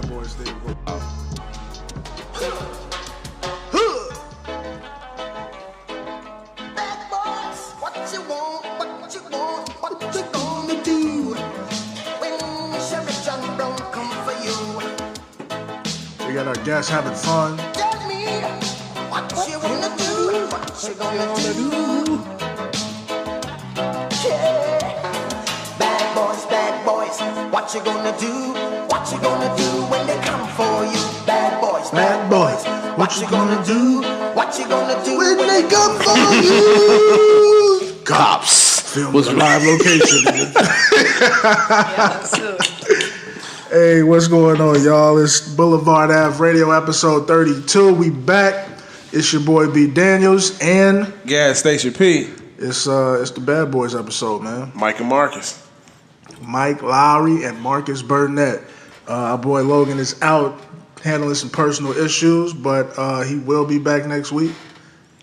Bad Boys thing. Bad boys, what you want, what you want, what you gonna do when Sherry John Brown come for you? We got our guests having fun. Tell me what you wanna do, what you gonna do? Yeah. Bad boys, what you gonna do? What you gonna do when they come for you? Bad boys, what you gonna do? What you gonna do when they come for you? Cops. Was live location. Hey, what's going on, y'all? It's Blvdave Radio episode 32. We back. It's your boy B Daniels and Gas Station P. It's the Bad Boys episode, man. Mike and Marcus. Mike Lowry and Marcus Burnett. Our boy Logan is out handling some personal issues, but he will be back next week.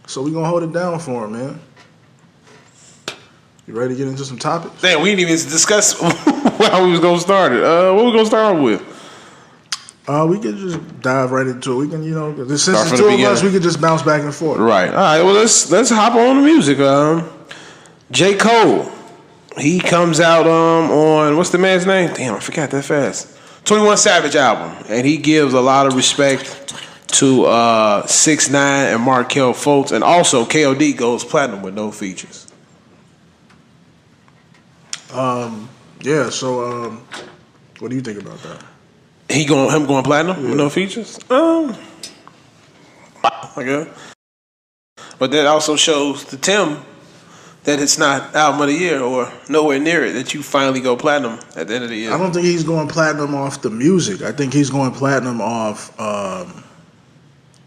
So we're gonna hold it down for him, man. You ready to get into some topics? Damn, we didn't even discuss how we was gonna start it. What we gonna start with? We could just dive right into it. We can, since Start it's from two the of us, beginning. we could just bounce back and forth. Right. All right. Well, let's hop on the music. J. Cole. He comes out on what's the man's name? Damn, I forgot that fast. 21 Savage album, and he gives a lot of respect to 6ix9ine and Markel Fultz, and also KOD goes platinum with no features. Yeah. So, what do you think about that? Him going platinum with no features? I guess. But that also shows to Tim that it's not album of the year or nowhere near it, that you finally go platinum at the end of the year. I don't think he's going platinum off the music. I think he's going platinum off,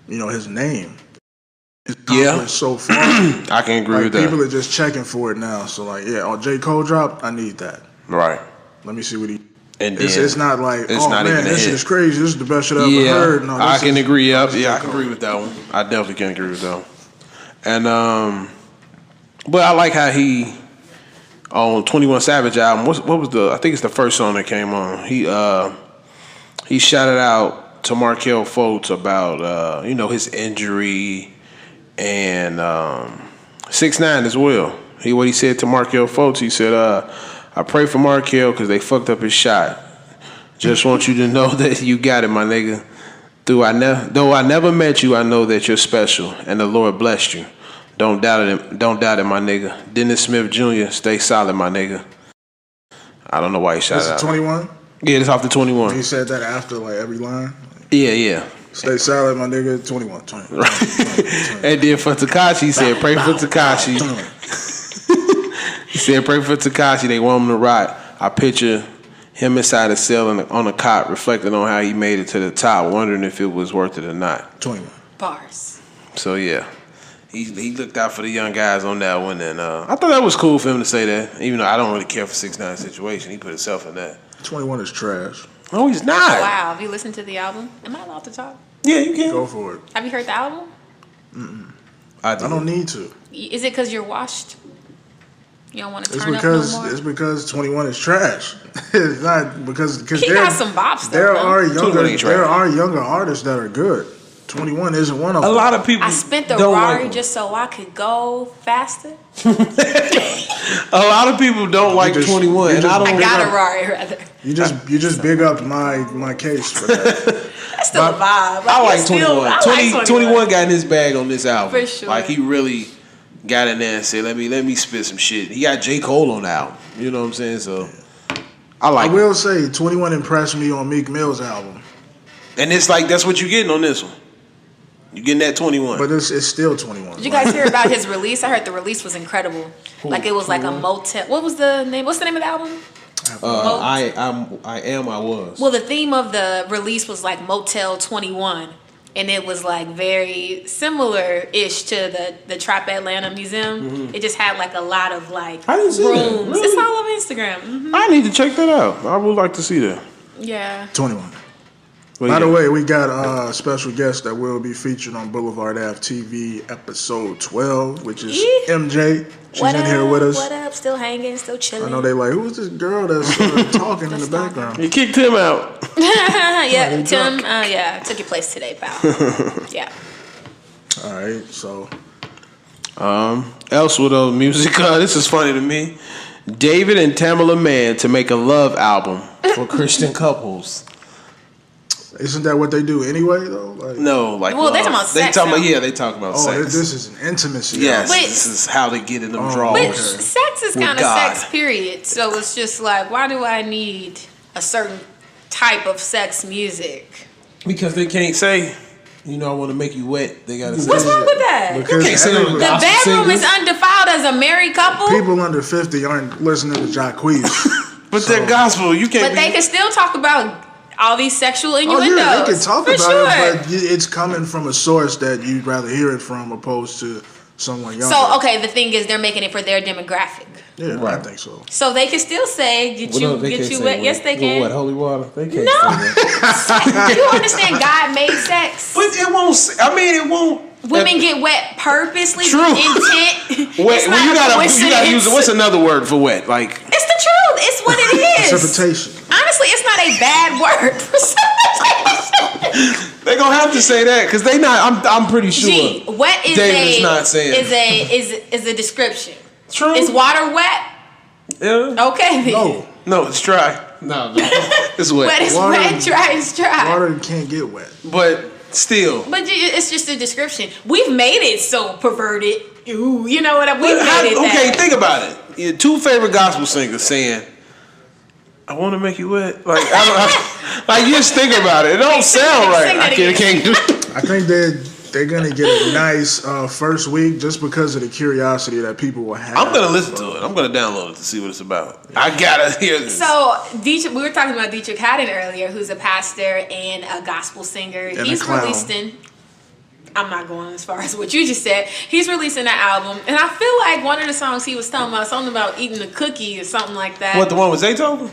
his name. His accomplished so far. I can agree with that. People are just checking for it now. So, on J. Cole drop, I need that. Right. Let me see what he... And it's not like, it's not even this a shit hit. is crazy. This is the best shit I've ever heard. No, I can agree. Yeah, I can agree with that one. I definitely can agree with that one. And but I like how he on 21 Savage album. What was the? I think it's the first song that came on. He shouted out to Markel Fultz about his injury and 6ix9ine as well. What he said to Markel Fultz. He said, I pray for Markel because they fucked up his shot. Just want you to know that you got it, my nigga. Though I never met you, I know that you're special, and the Lord blessed you. Don't doubt it, my nigga. Dennis Smith Jr., stay solid, my nigga. I don't know why he shouted out. This is 21? Yeah, it's off the 21. He said that after every line? Yeah. Stay solid, my nigga. 21. And then for Tekashi, he said, pray for Tekashi. He said, pray for Tekashi. They want him to rot. I picture him inside a cell on a cot, reflecting on how he made it to the top, wondering if it was worth it or not. 21. Bars. So, yeah. He looked out for the young guys on that one. And I thought that was cool for him to say that. Even though I don't really care for 6ix9ine's situation. He put himself in that. 21 is trash. No, he's not. Wow. Have you listened to the album? Am I allowed to talk? Yeah, you can. Go for it. Have you heard the album? I don't need to. Is it because you're washed? You don't want to It's turn because up no more? it's because 21 is trash. It's not because He got some bops, though. There though. are younger artists that are good. 21 isn't one of them. A lot of people. I spent the don't Rari like just so I could go faster. a lot of people don't like 21. And I don't. I got a Rari, rather. You just big up my case for that. That's still a vibe. I like 21. 21 got in his bag on this album. For sure. Like, he really got in there and said, let me spit some shit. He got J. Cole on the album. You know what I'm saying? So, I will say 21 impressed me on Meek Mill's album. And it's like, that's what you're getting on this one. You getting that 21. But it's still 21. Did you guys hear about his release? I heard the release was incredible. It was like a motel. What was the name? What's the name of the album? I was. Well, the theme of the release was like Motel 21. And it was like very similar-ish to the Trap Atlanta Museum. Mm-hmm. It just had like a lot of like I didn't see rooms. That. Really? It's all over Instagram. Mm-hmm. I need to check that out. I would like to see that. Yeah. 21. By the way, we got a special guest that will be featured on Blvdave TV episode 12, which is MJ. She's in here with us. What up? Still hanging, still chilling. I know they like, who's this girl that's talking in the background? You kicked him out. Yeah, Tim. Took your place today, pal. Yeah. All right, so. Else with music, this is funny to me. David and Tamala Mann to make a love album for Christian couples. Isn't that what they do anyway, though? Like, No, like Well, they talking about sex, They though. talk about oh, sex. this is an intimacy. Yes, But- this is how they get in them draws. Which sex is With kind of God. sex, period. So it's just like, why do I need a certain type of sex music? Because they can't say, I want to make you wet. They gotta say. What's wrong with that? Because can't say every- no The gospel bedroom is singers. undefiled as a married couple, people under 50 aren't listening to Jacquees. But they're gospel. You can't. but they can still talk about all these sexual Oh innuendos. yeah, they can talk for about sure. it, but it's coming from a source that you'd rather hear it from opposed to someone younger. So okay, the thing is, they're making it for their demographic. Yeah, I Right. think so. So they can still say, "Get you wet." Yes, they can. What, holy water? They can't No. say that. You understand? God made sex. But it won't. It won't. Women get wet purposely. True. With intent. Wet. It's Well, not you a gotta coincidence. use it. What's another word for wet? Like It's the truth. It's what it is. Precipitation. Honestly, it's not a bad word. Precipitation. they gonna have to say that because they not. I'm pretty sure. Gee, wet is David's not saying. is a description. True. Is water wet? Yeah. Okay. Then. No, No, it's dry. No, it's wet. Wet is Water- wet. Dry is dry. water can't get wet. But still. But it's just a description. We've made it so perverted. Ooh, you know what? We've made it. Okay, that. think about it. Your two favorite gospel singers saying, "I want to make you wet." Like like you just think about it. It don't sound right. Sing that I can't do. I think they're gonna get a nice first week just because of the curiosity that people will have. I'm gonna listen to it. I'm gonna download it to see what it's about. I gotta hear this. So, Dietrich, we were talking about Dietrich Haddon earlier, who's a pastor and a gospel singer. And He's a clown. releasing. I'm not going as far as what you just said. He's releasing that album, and I feel like one of the songs he was talking about something about eating a cookie or something like that. What, the one with Zaytoven?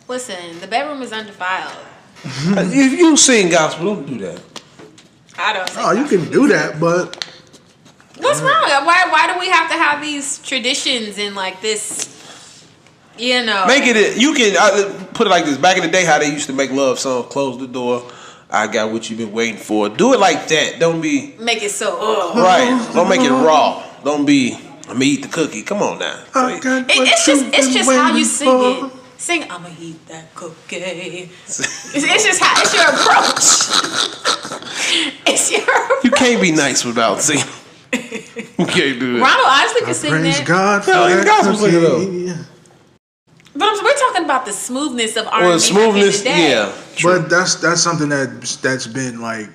Listen, the bedroom is undefiled. If you sing gospel, don't do that. I don't. Oh, you can do that, but What's wrong? Why do we have to have these traditions and like this? You know, Make it. You can put it like this. Back in the day, how they used to make love songs. Close the door. I got what you've been waiting for. Do it like that. Don't be make it so. right. Don't make it raw. Don't be. I'm gonna eat the cookie. Come on now. I got what It's just how you waiting sing for. it. Sing, I'ma eat that cookie. It's just how it's your approach. It's your approach. You can't be nice without singing. You can't do it. Ronald honestly can sing Praise that. God for Hell, that gospel singer, cookie. But we're talking about the smoothness of R&B. Well, smoothness, back in the day. yeah. But that's something that's been like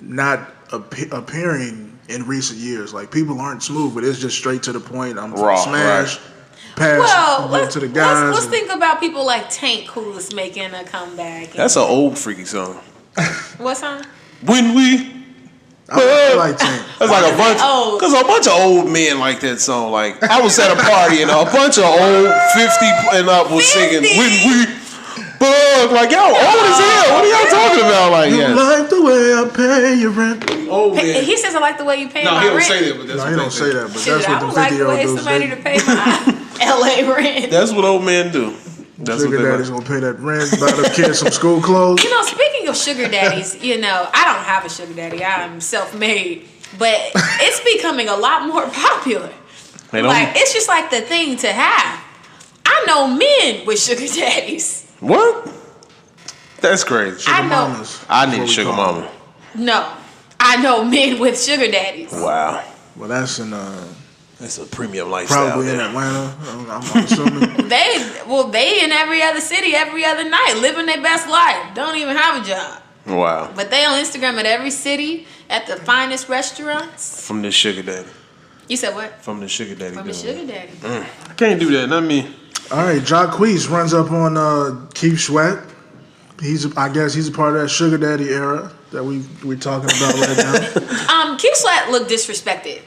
not appearing in recent years. Like people aren't smooth, but it's just straight to the point. I'm Raw, smash, right. pass Well, go to the guys. let's think about people like Tank, who's making a comeback. That's an old freaky song. What song? When we. I like Tank. That's like a bunch. old? Cause a bunch of old men like that song. Like I was at a party and a bunch of old 50 and up was 50? singing "When We." Bug, like y'all old as hell. What are y'all talking about? Like You yeah, like the way I pay your rent. old man. He says I like the way you pay No, my he don't rent. say that, but that's No, what he they don't say that, but Shoot, that's I what the would like the 50-year-old way dudes somebody do. to pay my LA rent. That's what old men do. That's what Sugar they daddy's like. gonna pay that rent, buy the kids some school clothes. You know, speaking of sugar daddies, I don't have a sugar daddy. I'm self-made, but it's becoming a lot more popular. They don't- Like it's just like the thing to have. I know men with sugar daddies. What? That's crazy. I know. Mamas. I That's need what a we sugar call them. mama. No, I know men with sugar daddies. Wow, Well, that's in that's a premium lifestyle. probably in there. Atlanta. I'm assuming. They in every other city, every other night, living their best life. Don't even have a job. Wow, But they on Instagram at every city, at the finest restaurants. from this sugar daddy. You said what? From the sugar daddy. From the doing sugar daddy. it. I can't do that. Not me. All right, Jacquees runs up on Keith Sweat. I guess he's a part of that sugar daddy era that we're talking about right now. Keith Sweat looked disrespected.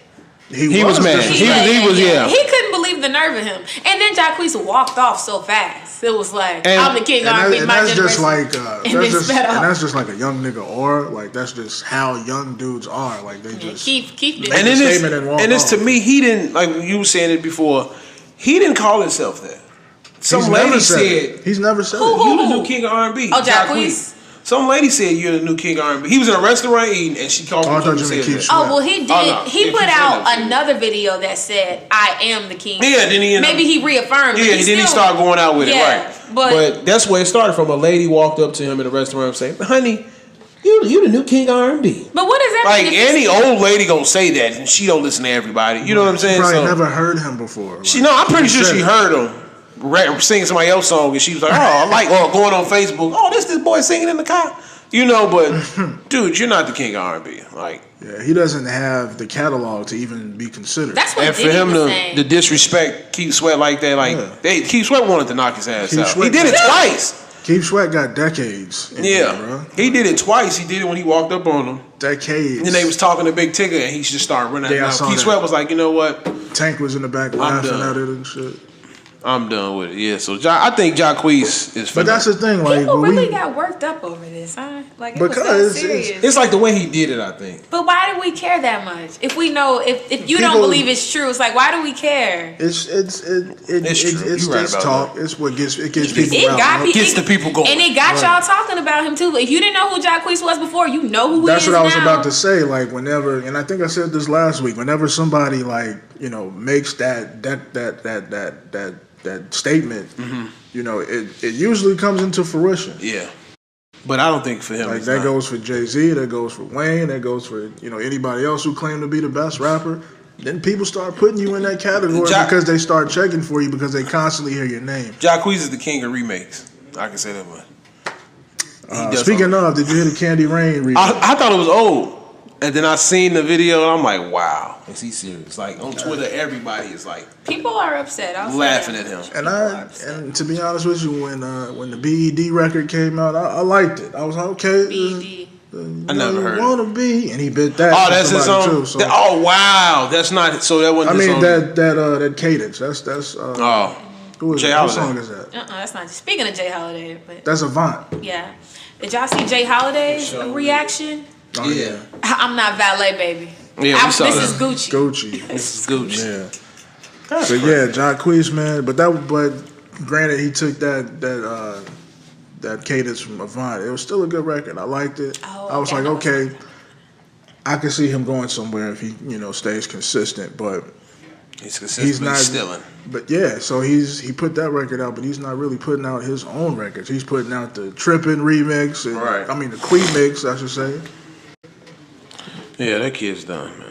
He was mad. disrespectful. He was yeah. He couldn't believe believe the nerve of him. And then Jacquees walked off so fast. It was like, I'm the king of R&B. And that's just like that's just like a young nigga aura. Like that's just how young dudes are. Like they just Keith did. And it's to me, he didn't, like you were saying it before, he didn't call himself that. Some lady said he's never said you the new king of R&B. Oh, Jacquees. Some lady said you're the new king of R&B. He was in a restaurant eating, and she called him. He did. He put out another video that said, "I am the king." Yeah, then he reaffirmed. Yeah, then he started going out with it, right? But that's where it started from. A lady walked up to him in a restaurant and said, "Honey, you the new king of R&B." But what does that mean? Like any old lady gonna say that, and she don't listen to everybody. You know what I'm saying? Probably never heard him before. I'm pretty sure she heard him singing somebody else's song, and she was like, going on Facebook. Oh, this boy singing in the car. You know, but dude, you're not the king of R&B. Like, yeah, he doesn't have the catalog to even be considered. That's what. And for him to disrespect Keith Sweat like that, like Keith Sweat wanted to knock his ass out. He did it twice. Keith Sweat got decades. Bro. He did it twice. He did it when he walked up on him. Decades. And they was talking to Big Tigger, and he just started running out. Keith Sweat was like, you know what? Tank was in the back laughing at it and shit. I'm done with it. Yeah, so I think Jacquees is. But that's the thing, like people really got worked up over this, huh? Like it because was so serious. It's like the way he did it, I think. But why do we care that much? If we know, if you don't believe it's true, it's like why do we care? It's talk. That. It's what gets people. It gets the people going, and it got y'all talking about him too. If you didn't know who Jacquees was before, you know who he is now. That's what I was about to say. Like whenever, and I think I said this last week. Whenever somebody makes that statement, it usually comes into fruition. Yeah, but I don't think for him. Like that goes for Jay-Z, that goes for Wayne, that goes for anybody else who claim to be the best rapper. Then people start putting you in that category because they start checking for you because they constantly hear your name. Jacquees is the king of remakes. I can say that much. Speaking of, did you hear the Candy Rain remake? I thought it was old. And then I seen the video and I'm like, wow. Is he serious? Like on Twitter, everybody is like people are upset. Laughing at him. And to be honest with you, when the BED record came out, I liked it. I was like, okay. BED. I never heard wanna be, and he bit that. Oh, that's his own. Too, so. Oh wow, that's not. So that wasn't. I mean that cadence. That's. Who is Jay that? What Holiday. song is that? That's not. Speaking of Jay Holiday, but that's Avant. Yeah. Did y'all see Jay Holiday's reaction? Oh, yeah. I'm not valet, baby. Yeah, we saw this that. is Gucci. This is Gucci. Yeah. So yeah, Jacquees, man. But granted, he took that cadence from Avant. It was still a good record. I liked it. I was like, okay, I can see him going somewhere if he, stays consistent. But he's consistent. He's not stealing. But yeah, so he put that record out, but he's not really putting out his own records. He's putting out the Trippin' remix, and, right? I mean the Queen mix, I should say. Yeah, that kid's done, man.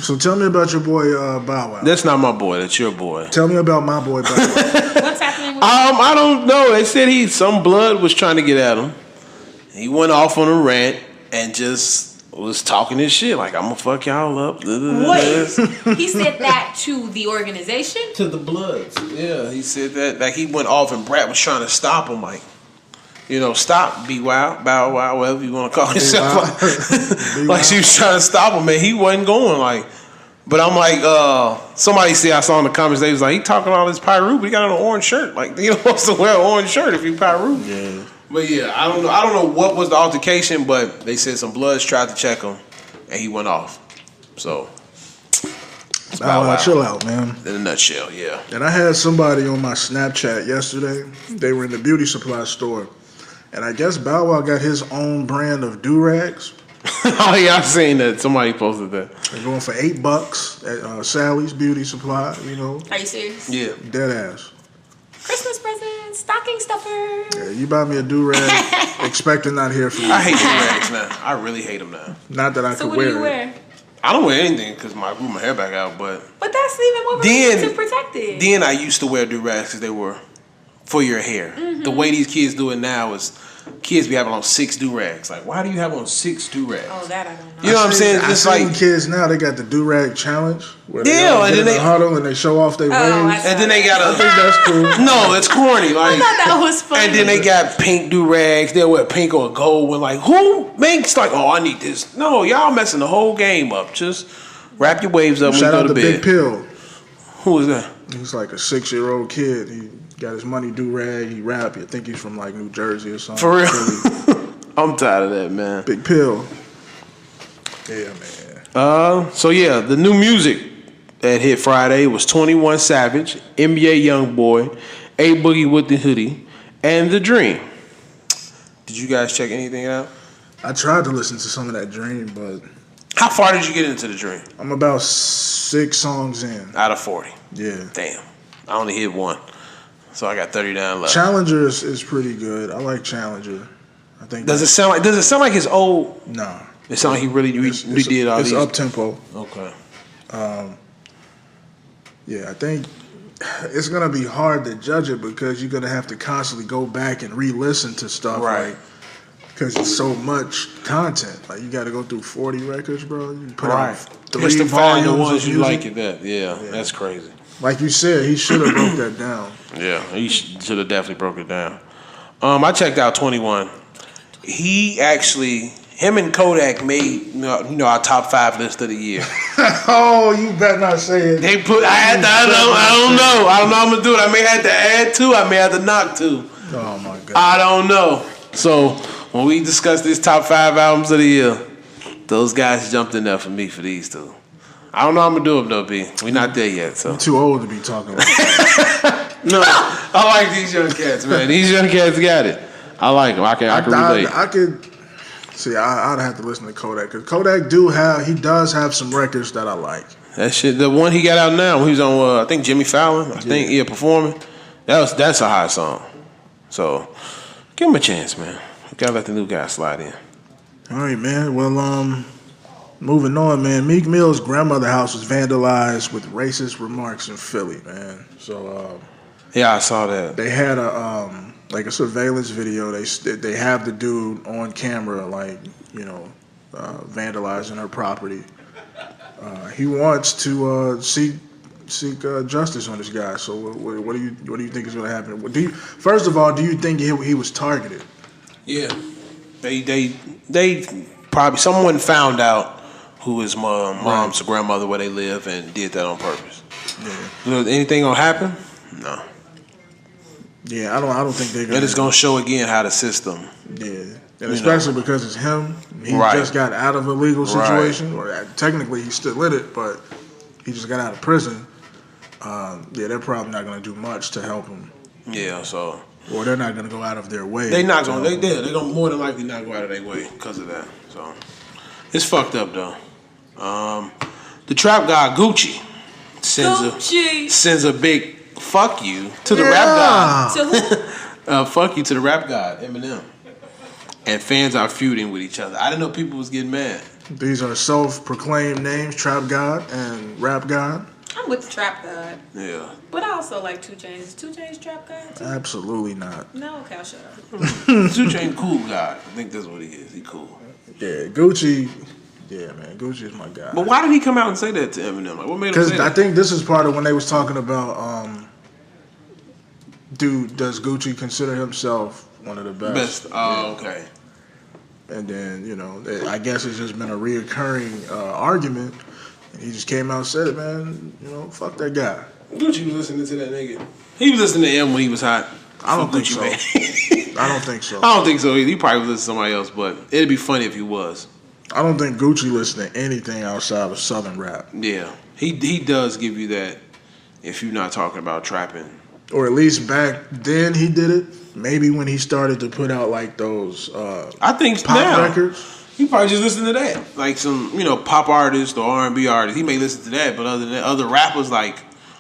So tell me about your boy Bow Wow. That's not my boy. That's your boy. Tell me about my boy Bow Wow. What's happening with him? I don't know. They said some blood was trying to get at him. He went off on a rant and just was talking his shit like, I'm gonna fuck y'all up. What? He said that to the organization? To the Bloods. Yeah, he said that. Like he went off and Brat was trying to stop him. Like, stop, Bow Wow, whatever you want to call yourself. Like she was trying to stop him, and he wasn't going. Like, but I'm like, somebody said I saw in the comments they was like, he talking all this Pyru, but he got on an orange shirt. Like, you supposed to wear an orange shirt if you Pyru. Yeah. But yeah, I don't know what was the altercation, but they said some Bloods tried to check him, and he went off. So. Bow Wow, chill out, man. In a nutshell, yeah. And I had somebody on my Snapchat yesterday. They were in the beauty supply store. And I guess Bow Wow got his own brand of do-rags. Oh, yeah, I've seen that. Somebody posted that. They're going for $8 at Sally's Beauty Supply, Are you serious? Yeah. Dead ass. Christmas present, stocking stuffer. Yeah, you buy me a do-rag, expect to not hear from you. I hate do-rags now. I really hate them now. Not that I could wear it. So what do you wear? I don't wear anything because I grew my hair back out, but that's even more to protect it. Then I used to wear do-rags because they were for your hair. Mm-hmm. The way these kids do it now is kids be having on 6 do-rags. Like, why do you have on 6 do-rags? Oh, that I don't know. You know what I'm saying? It's like kids now, they got the do-rag challenge. Where they and then they huddle and they show off their waves. And then they got I think that's cool. No, it's corny. Like, I thought that was funny. And then they got pink do-rags. They'll wear pink or gold. When like, who makes like, oh, I need this? No, y'all messing the whole game up. Just Wrap your waves up when you Shout go out to to bed. Big Pill. Who is that? He's like a 6-year-old kid. He got his money do-rag. He rap. I think he's from like New Jersey or something. For real? Philly. I'm tired of that, man. Big Pill. Yeah, man. So yeah, the new music that hit Friday was 21 Savage, NBA YoungBoy, A Boogie with the Hoodie, and The Dream. Did you guys check anything out? I tried to listen to some of that Dream, but How far did you get into The Dream? I'm about 6 songs in. Out of 40. Yeah. Damn. I only hit one. So I got 39 left. Challenger is pretty good. I like Challenger. I think. Does it sound like his old? Nah. It sound like he really did all it's these. up tempo. Okay. Yeah, I think it's gonna be hard to judge it because you're gonna have to constantly go back and re-listen to stuff, Right. like because it's so much content. Like you got to go through 40 records, bro. You put Right. out Just 3 to find the volumes ones of you music. like it that. Yeah, that's crazy. Like you said, he should have broke that down. Yeah, he should have definitely broke it down. I checked out 21. Him and Kodak made our top 5 list of the year. Oh, you better not say it. They put. I don't know. I'm gonna do it. I may have to add 2. I may have to knock 2. Oh my god. I don't know. So when we discuss these top 5 albums of the year, those guys jumped in there for me for these 2. I don't know how I'm gonna do them though, B. We're not there yet, so. I'm too old to be talking about. No, I like these young cats, man. These young cats got it. I like them. I can relate. I could see. I'd have to listen to Kodak because Kodak does have some records that I like. That shit, the one he got out now, when he was on, I think Jimmy Fallon, performing. That's a hot song. So give him a chance, man. We gotta let the new guy slide in. All right, man. Well, moving on, man. Meek Mill's grandmother's house was vandalized with racist remarks in Philly, man. So Yeah, I saw that. they had a surveillance video. They have the dude on camera, vandalizing her property. He wants to seek justice on this guy. So what do you think is going to happen? First of all, do you think he was targeted? Yeah, they probably someone found out who his mom's grandmother where they live and did that on purpose. Yeah. Anything gonna happen? No. Yeah, I don't think they're And it's gonna show again how the system. Yeah, and especially because it's him. He Right. just got out of a legal situation, or technically he's still in it, but he just got out of prison. They're probably not going to do much to help him. Yeah, so. Or they're not going to go out of their way. They're not gonna. They're gonna more than likely not go out of their way because of that. So it's fucked up though. The trap guy Gucci sends a big fuck you to the rap god. To who? Fuck you to the rap god Eminem. And fans are feuding with each other. I didn't know people was getting mad. These are self-proclaimed names: Trap God and Rap God. I'm with the Trap God. Yeah. But I also like 2 Chainz. Is 2 Chainz Trap God too? Absolutely not. No, okay, I'll shut up. 2 Chainz cool guy. I think that's what he is. He cool. Yeah, Gucci. Yeah, man, Gucci is my guy. But why did he come out and say that to Eminem? Like, what made him Because say that? I think this is part of when they was talking about, does Gucci consider himself one of the best? Oh, okay. And then, I guess it's just been a reoccurring argument. And he just came out and said it, man, fuck that guy. Gucci was listening to that nigga. He was listening to him when he was hot. I don't think so. Man. I don't think so. I don't think so either. He probably was listening to somebody else, but it'd be funny if he was. I don't think Gucci listens to anything outside of Southern rap. Yeah. He does give you that if you're not talking about trapping. Or at least back then he did it. Maybe when he started to put out like those I think pop now, records. he probably just listen to that. Like some, pop artist or R&B artist. He may listen to that, but other than that, other rappers like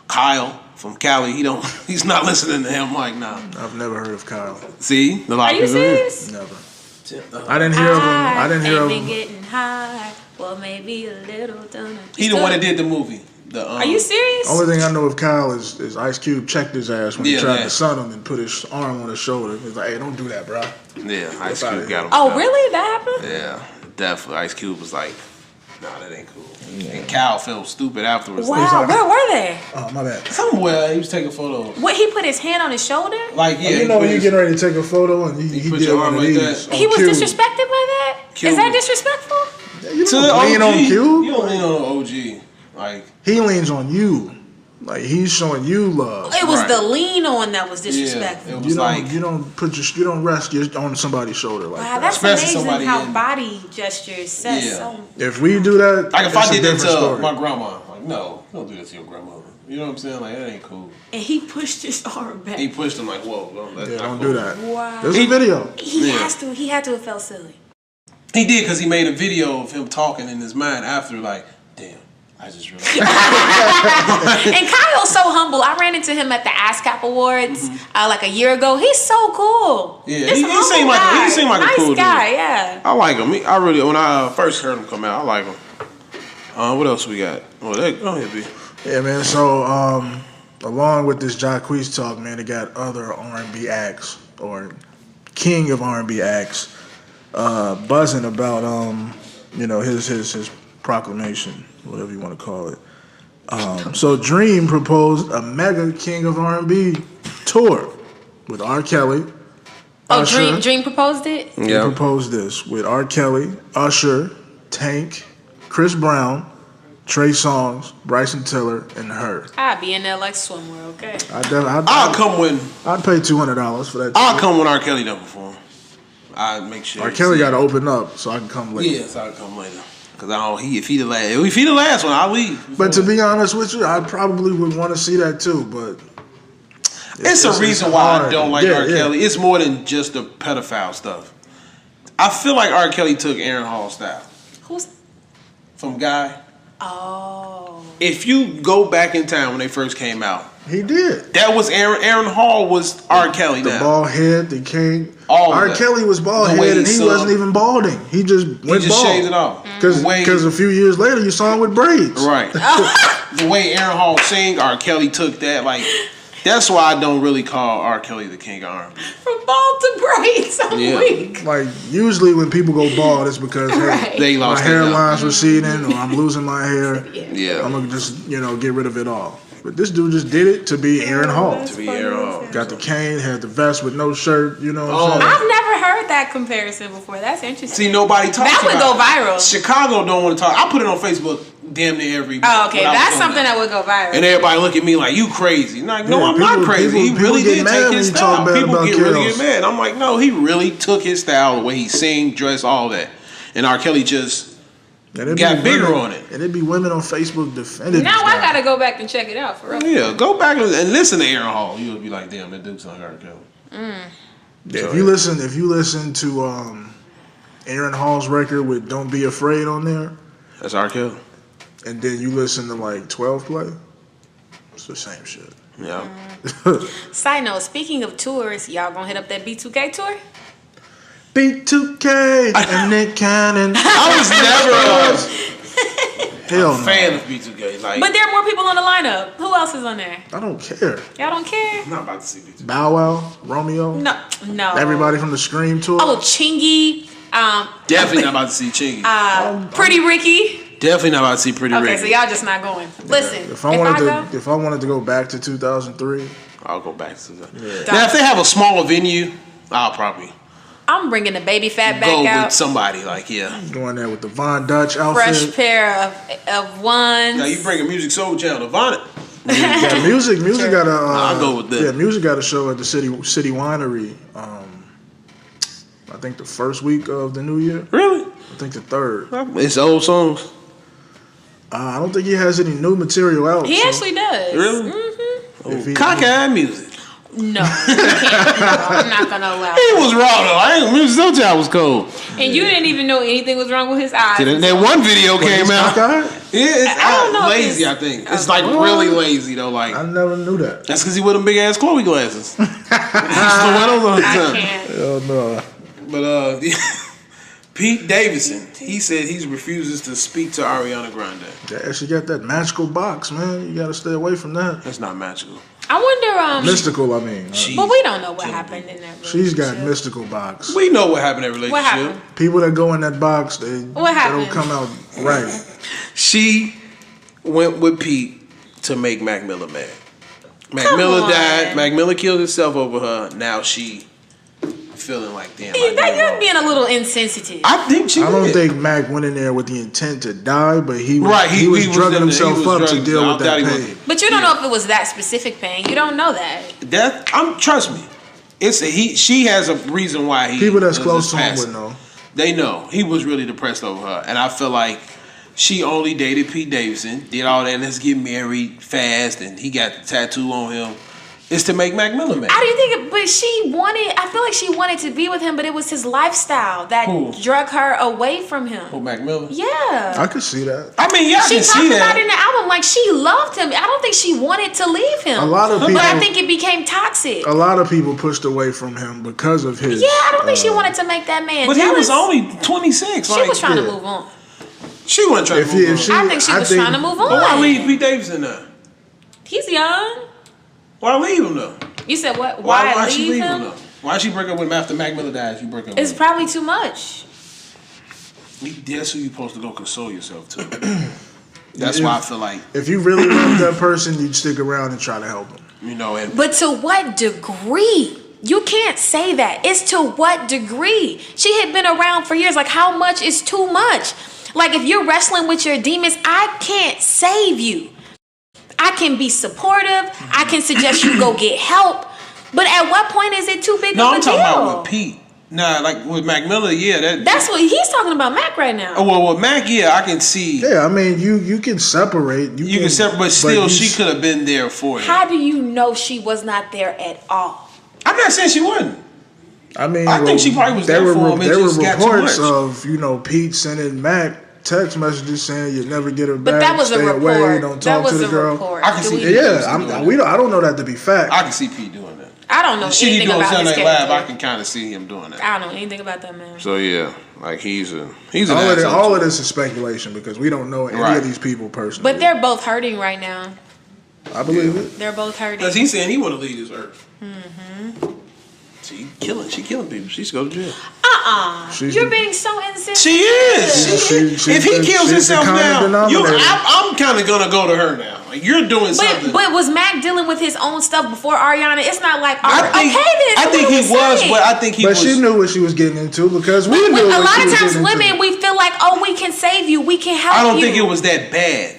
Kyle from Cali, he's not listening to him. Like, nah. I've never heard of Kyle. See? Are you serious? Never. I didn't hear of him. I didn't hear of been him. getting high. Well, maybe a little done. He the one that did the movie. Are you serious? Only thing I know of Kyle is Ice Cube checked his ass when he tried that. to sun him and put his arm on his shoulder. He's like, hey, don't do that, bro. Yeah, Ice Cube got him. Oh, really? That happened? Yeah, definitely. Ice Cube was like, nah, that ain't cool. And Cal felt stupid afterwards. Wow, where were they? Oh, my bad. Somewhere he was taking photos. What, he put his hand on his shoulder? Like, yeah. When you get ready to take a photo and he put did your one arm of like these. that. He was Cube. disrespected by that? Cube. Is that disrespectful? You To the don't lean OG. on Cube. You don't lean on the OG. Like he leans on you. Like he's showing you love. It was the lean on that was disrespectful. Yeah, it was You don't rest on somebody's shoulder like Wow, that. that's Especially amazing how in- body gestures says Yeah. so. If we do that, if it's I a did that different to story. my grandma, like no, don't do that to your grandmother. You know what I'm saying? Like that ain't cool. And he pushed his arm back. He pushed him like, whoa, that's not don't cool. do that. Wow. There's a video. He had to have felt silly. He did because he made a video of him talking in his mind after, like, damn, I just realized. And Kyle's so humble. I ran into him at the ASCAP Awards like a year ago. He's so cool. Yeah, Just he a humble seemed like guy. he seemed like nice a cool guy. dude. Yeah. I like him. I really, when I first heard him come out, I like him. What else we got? Oh, that go ahead, B. Yeah, man. So, along with this Jacquees talk, man, they got other R&B acts or king of R&B acts buzzing about his proclamation, whatever you want to call it. So Dream proposed a mega king of R&B tour with R. Kelly. Oh, Usher. Dream proposed it? He proposed this with R. Kelly, Usher, Tank, Chris Brown, Trey Songz, Bryson Tiller, and her. I'd be in there like swimwear, okay? I'll come when I'd pay $200 for that. I'll come when R. Kelly done perform. I make sure R. Kelly got to open up so I can come later. Yes, I'll come later. Cause if he the last one, I'll leave. But to be honest with you, I probably would want to see that too. But It's a reason why hard. I don't like R. Kelly. It's more than just the pedophile stuff. I feel like R. Kelly took Aaron Hall's style Who's? from Guy. Oh. If you go back in time when they first came out, he did. that was Aaron Hall was R. Kelly. The now. bald head, the king. All of R. that. Kelly was bald The way head, and he he sung. wasn't even balding. He just went He just bald. shaved it off. Because a few years later, you saw him with braids. Right. The way Aaron Hall sing, R. Kelly took that. Like, that's why I don't really call R. Kelly the king of R&B. From bald to braids a week. Like, usually when people go bald, it's because, hey, Right. They my lost their hairline's receding, or I'm losing my hair. Yeah. I'm going to just, get rid of it all. But this dude just did it to be Aaron Hall. To be Aaron Hall. Got the cane, had the vest with no shirt, you know what I'm saying? I've never heard that comparison before. That's interesting. See, nobody talks That would about go viral. Chicago don't want to talk. I put it on Facebook damn near every. Oh, okay. when I was That's doing something that would go viral. And everybody look at me like, you crazy. Like, no, Yeah, I'm not people- crazy. people He really get did mad take when his you talk style. bad People about really Kills. get mad. I'm like, no, he really took his style, the way he sing, dress, all that. And R. Kelly just And it'd got be bigger women- on it. And it'd be women on Facebook defending Now this I guy. gotta go back and check it out for real. Yeah, go back and listen to Aaron Hall. You'll be like, damn, that dude's like R. Kelly. Yeah, if you listen to Aaron Hall's record with "Don't Be Afraid" on there, That's R. Kelly. and then you listen to like 12 Play, it's the same shit. Yeah. Side note, speaking of tours, y'all gonna hit up that B2K tour? B2K and Nick Cannon. I was never Hell a no. fan of B2K. Like, But there are more people on the lineup. Who else is on there? I don't care. Y'all don't care? I'm not about to see B2K. Bow Wow, Romeo, No. everybody from the Scream tour. Oh, Chingy. Definitely not about to see Chingy. Pretty Ricky. Definitely not about to see Pretty Okay, Ricky. so y'all just not going. Listen, If I wanted to go back to 2003, I'll go back to that. Now, if they have a smaller venue, I'll probably I'm bringing the baby fat go back with out. somebody. Like, yeah. going there with the Von Dutch outfit. Fresh pair of ones. Now, you bring a Music Soul Channel to Vonnet. Yeah, music got a. I'll go with that. Yeah, music got a show at the City Winery. I think the first week of the new year. Really? I think the third. It's old songs. I don't think he has any new material out. He so actually does. Really? if he- Cockeyed music. No, you can't. No, I'm not gonna allow He it. was raw though. I ain't Music Soul Child was cold. And you didn't even know anything was wrong with his eyes. That one video came he's out. cockeyed? Yeah, it's I don't know if lazy. it's- I think it's like really lazy though. Like I never knew that. that's because he wear them big ass Chloe glasses. He used to wear those all the I time. can't. Hell no. But Pete Davidson, he said he refuses to speak to Ariana Grande. Yeah, she got that magical box, man. You got to stay away from that. That's not magical. I wonder. Mystical, I mean. But we don't know what happened in that relationship. She's got mystical box. We know what happened in that relationship. What happened? People that go in that box, they don't happened? come out right. She went with Pete to make Mac Miller mad. Mac Come Miller on. died. Mac Miller killed himself over her. Now she feeling like, damn. You're being a little insensitive. I think she. I don't think Mac went in there with the intent to die, but he was, Right, he was drugging himself up to deal with that pain. But you don't know if it was that specific pain. You don't know that. Trust me. She has a reason why he. People that's close to him would know. They know he was really depressed over her, and I feel like she only dated Pete Davidson, did all that, let's get married fast, and he got the tattoo on him. It's to make Mac Miller mad. How do you think it, but I feel like she wanted to be with him, but it was his lifestyle that drug her away from him. Who, Mac Miller? Yeah. I could see that. I mean, yeah, I can see that. She talked about it in the album, like she loved him. I don't think she wanted to leave him. A lot of people, but I think it became toxic. A lot of people pushed away from him because of his. Yeah, I don't think she wanted to make that man But jealous. he was only 26. She was trying to move on. She wasn't trying to move on. I think she was trying to move on. But why leave Pete Davidson now? He's young. Why leave him though? You said what? Why she leave him him? though? Why she break up with him after Mac Miller died? She broke up with It's him. probably too much. That's who you're supposed to go console yourself to. That's why I feel like if you really love that person, you'd stick around and try to help them. You know, but to what degree? You can't say that. It's to what degree? She had been around for years. Like, how much is too much? Like, if you're wrestling with your demons, I can't save you. I can be supportive. I can suggest you go get help. But at what point is it too big of a deal? No, I'm talking about with Pete. Nah, like with Mac Miller, yeah. That's what he's talking about, Mac, right now. Oh, well, with Mac, yeah, I can see. Yeah, I mean, you can separate. You can separate, but still, she could have been there for him. How do you know she was not there at all? I'm not saying she wasn't. I mean, I think she probably was there for him. There were reports of Pete sending Mac text messages saying you never get her back. But that was stay a report. away, don't talk to the girl. Report. I can see. I don't know that to be fact. I can see Pete doing that. I don't know anything about his character. Live, I can kind of see him doing that. I don't know anything about that man. So yeah, like he's an all of this is speculation because we don't know any of these people personally. But they're both hurting right now. I believe it. They're both hurting. Because he's saying he want to leave this earth. She killing people. She's go to jail. You're being so insensitive. She is. If he kills himself now, I'm kind of gonna go to her now. Like, you're doing something. But was Mac dealing with his own stuff before Ariana? It's not like I think he was, but I think he was. But she knew what she was getting into because we knew. A lot of times, women we feel like, oh, we can save you, we can help you. I don't think it was that bad.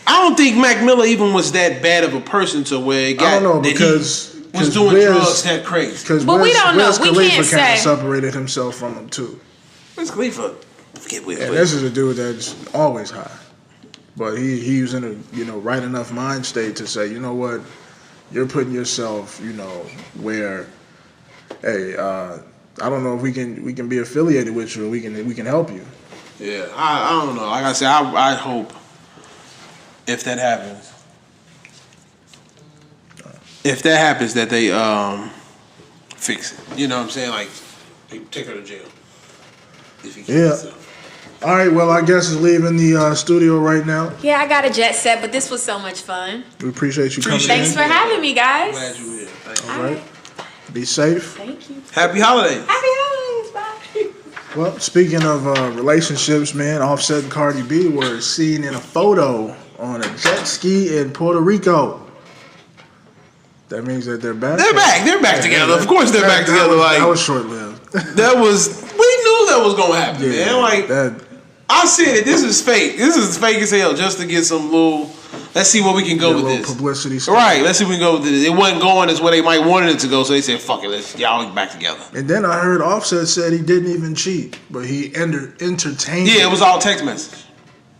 I don't think Mac Miller even was that bad of a person to where it got. I don't know because. Was doing drugs that crazy. But we don't know. Wiz We Khalifa can't say. kind of separated himself from him too. Wiz Khalifa, and this is a dude that's always high, but he was in a right enough mind state to say, you know what, you're putting yourself, where, hey, I don't know if we can be affiliated with you or we can help you. Yeah, I don't know. Like I said, I hope if that happens. If that happens, that they fix it. You know what I'm saying? Like, they take her to jail. If he kills himself. All right, well, I guess it's leaving the studio right now. Yeah, I got a jet set, but this was so much fun. We appreciate you coming in. Thanks for having me, guys. Glad you were here. Thank you. All right. Be safe. Thank you. Happy holidays. Happy holidays. Bye. Well, speaking of relationships, man, Offset and Cardi B were seen in a photo on a jet ski in Puerto Rico. That means that they're back. They're back. They're back together. Of course, they're back together. That was short lived. We knew that was gonna happen, man. Like I said it. This is fake. This is fake as hell, just to get some little. Let's see where we can go with this. Publicity stuff. Right. Let's see if we can go with this. It wasn't going as where they might wanted it to go, so they said, "Fuck it, y'all back together." And then I heard Offset said he didn't even cheat, but he entertained. Yeah, it was all text message.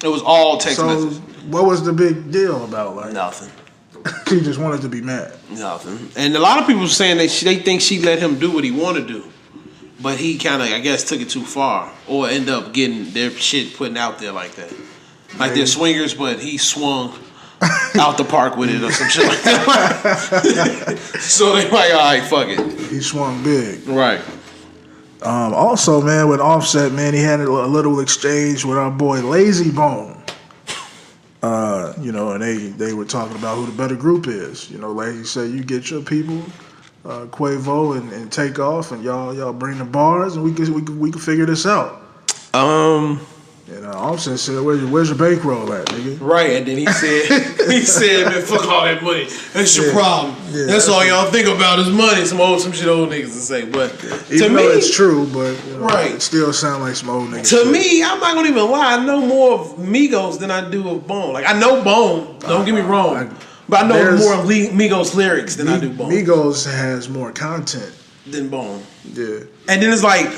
It was all text message. What was the big deal about? Like nothing. He just wanted to be mad. Nothing. And a lot of people saying they think she let him do what he wanted to do. But he kind of, I guess, took it too far. Or end up getting their shit putting out there like that. Like they're swingers, but he swung out the park with it or some shit like that. So they like, all right, fuck it. He swung big. Right. Also, man, with Offset, man, he had a little exchange with our boy Lazy Bone. And they were talking about who the better group is. Lazy said, you get your people, Quavo and Take Off, and y'all bring the bars, and we can figure this out. And Offset said, "Where's your bankroll at, nigga?" Right, and then he said, "Man, fuck all that money. That's your problem. Yeah, that's all y'all think about is money." Some shit old niggas to say, but Even to though me, it's true, but right, it still sound like some old niggas. To shit. me, I'm not gonna even lie. I know more of Migos than I do of Bone. Like I know Bone. Don't get me wrong, but I know more of Migos lyrics than I do Bone. Migos has more content than Bone. Yeah. And then it's like,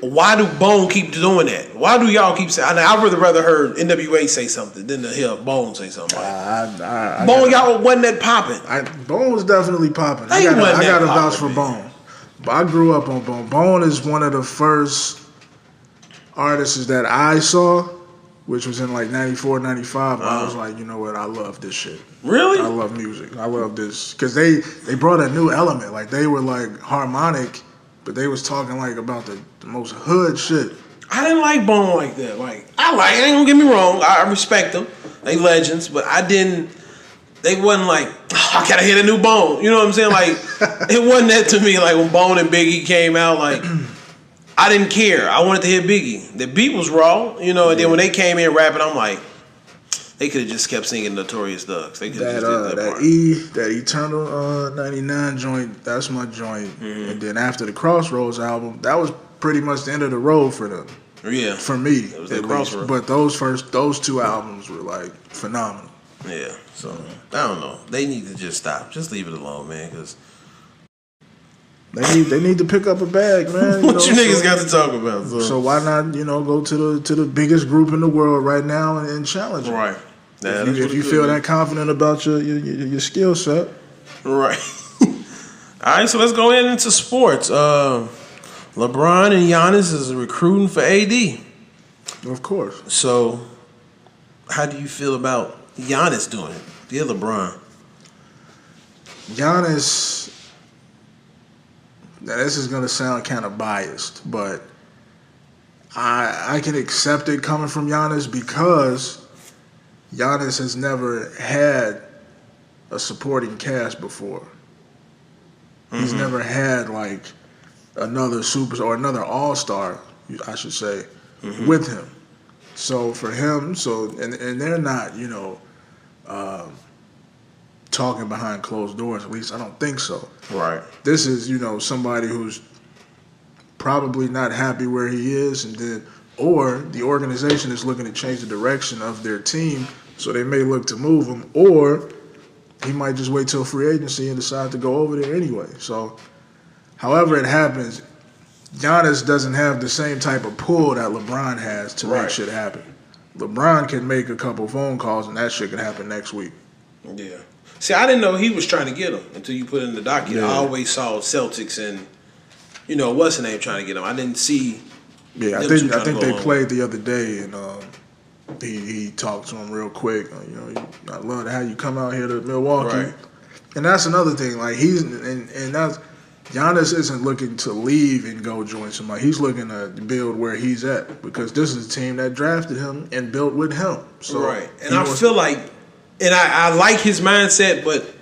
why do Bone keep doing that? Why do y'all keep saying? I'd rather heard NWA say something than to hear Bone say something. Bone, y'all wasn't that popping. Bone was definitely popping. I got to vouch for Bone. But I grew up on Bone. Bone is one of the first artists that I saw, which was in like 94, 95. I was like, you know what? I love this shit. Really? I love music. I love this. Because they brought a new element. Like, they were like harmonic, but they was talking like about the most hood shit. I didn't like Bone like that. Like, ain't gonna get me wrong. I respect them. They legends, but they wasn't like, I gotta hit a new Bone. You know what I'm saying? Like, it wasn't that to me. Like, when Bone and Biggie came out, like, I didn't care. I wanted to hear Biggie. The beat was raw, you know, and then when they came in rapping, I'm like, they could have just kept singing Notorious Thugs. They could have just did that part. That Eternal 99 joint, that's my joint. Mm-hmm. And then after the Crossroads album, that was pretty much the end of the road for them. Yeah. For me. It was the Crossroads. But those two albums were like phenomenal. Yeah. So, I don't know. They need to just stop. Just leave it alone, man, because They need to pick up a bag, man. What you niggas got to talk about? So why not, go to the biggest group in the world right now and challenge them? Right. If you feel that confident about your skill set. Right. All right, so let's go into sports. LeBron and Giannis is recruiting for AD. Of course. So, how do you feel about Giannis doing it? Dear LeBron. Giannis, now this is going to sound kind of biased, but I can accept it coming from Giannis because Giannis has never had a supporting cast before. Mm-hmm. He's never had like another superstar or another all-star, I should say, with him. So for him, and they're not, talking behind closed doors. At least I don't think so. Right. This is, somebody who's probably not happy where he is, or the organization is looking to change the direction of their team, so they may look to move him, or he might just wait till free agency and decide to go over there anyway. So, however it happens, Giannis doesn't have the same type of pull that LeBron has to make shit happen. LeBron can make a couple phone calls and that shit could happen next week. Yeah. See, I didn't know he was trying to get him until you put it in the document. Yeah. I always saw Celtics and, what's the name trying to get him. I didn't see. Yeah, I think they played the other day and he talked to him real quick. I love how you come out here to Milwaukee. Right. And that's another thing. Like that's Giannis isn't looking to leave and go join somebody. He's looking to build where he's at because this is a team that drafted him and built with him. So right. And I feel like, and I like his mindset, but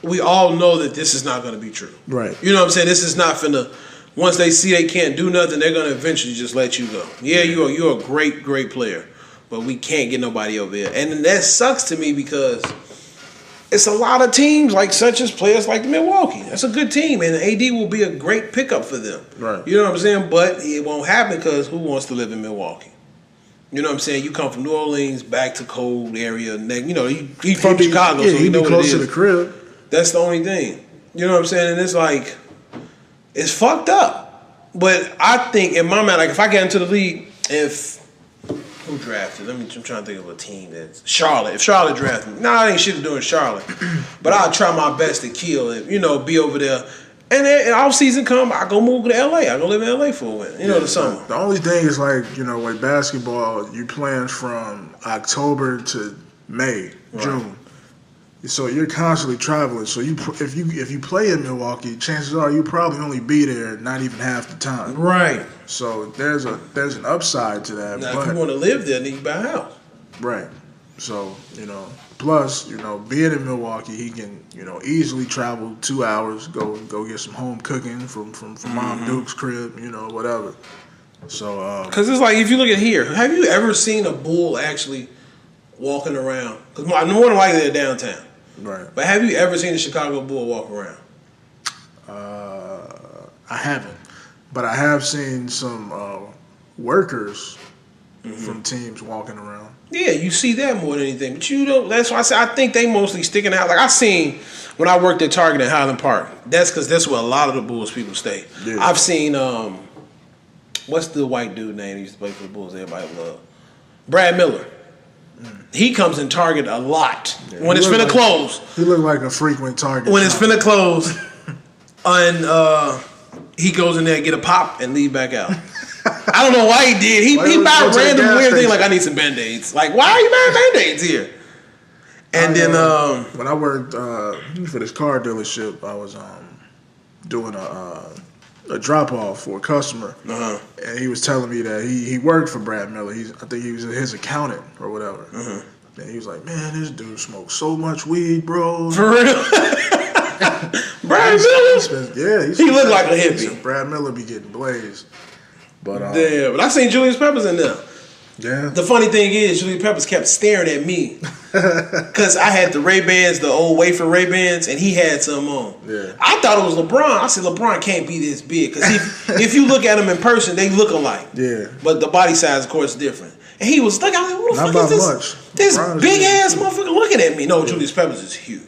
we all know that this is not going to be true. Right. You know what I'm saying? This is not finna. Once they see they can't do nothing, they're going to eventually just let you go. Yeah, you're a great, great player, but we can't get nobody over here. And that sucks to me because it's a lot of teams such as players like Milwaukee. That's a good team, and AD will be a great pickup for them. Right. You know what I'm saying? But it won't happen because who wants to live in Milwaukee? You know what I'm saying? You come from New Orleans, back to cold area. He from Chicago, so he know what it is. Close to the crib. That's the only thing. You know what I'm saying? And it's like, it's fucked up. But I think in my mind, if I get into the league, who drafted? I'm trying to think of a team that's Charlotte. If Charlotte drafted me, I ain't shit to do in Charlotte. But I'll try my best to kill and, be over there. And then off season come, I go move to LA. I go live in LA for a while. The summer. The only thing is with basketball, you playing from October to May, June. So you're constantly traveling. So if you play in Milwaukee, chances are you probably only be there not even half the time. Right. So there's an upside to that. Now, if you want to live there, then you buy a house. Right. So plus being in Milwaukee, he can easily travel 2 hours, go get some home cooking from Mom Duke's crib, whatever. So, Because it's like, if you look at here, have you ever seen a bull actually walking around? Because more than likely they're downtown. right. But have you ever seen a Chicago bull walk around? I haven't. But I have seen some workers from teams walking around. Yeah, you see that more than anything. But you don't. That's why I say I think they mostly sticking out. Like I seen when I worked at Target in Highland Park. That's because that's where a lot of the Bulls people stay. Yeah. I've seen what's the white dude name who used to play for the Bulls? Everybody love Brad Miller. He comes in Target a lot when it's finna close. He looked like a frequent Target. When it's finna close, and he goes in there and get a pop and leave back out. I don't know why he did. He bought random weird thing like I need some Band-Aids. Like, why are you buying Band-Aids here? And then when I worked for this car dealership, I was doing a drop off for a customer, and he was telling me that he worked for Brad Miller. I think he was his accountant or whatever. And he was like, "Man, this dude smokes so much weed, bro." For real. Brad Miller? He looked like a hippie. Brad Miller be getting blazed. But yeah, but I seen Julius Peppers in there. Yeah. The funny thing is, Julius Peppers kept staring at me because I had the Ray-Bans, the old wafer Ray-Bans, and he had some on. Yeah. I thought it was LeBron. I said LeBron can't be this big because if you look at him in person, they look alike. Yeah. But the body size, of course, is different. And he was like, "What the Not fuck is by this? much. This LeBron big ass huge. motherfucker looking at me?" No, Julius Peppers is huge.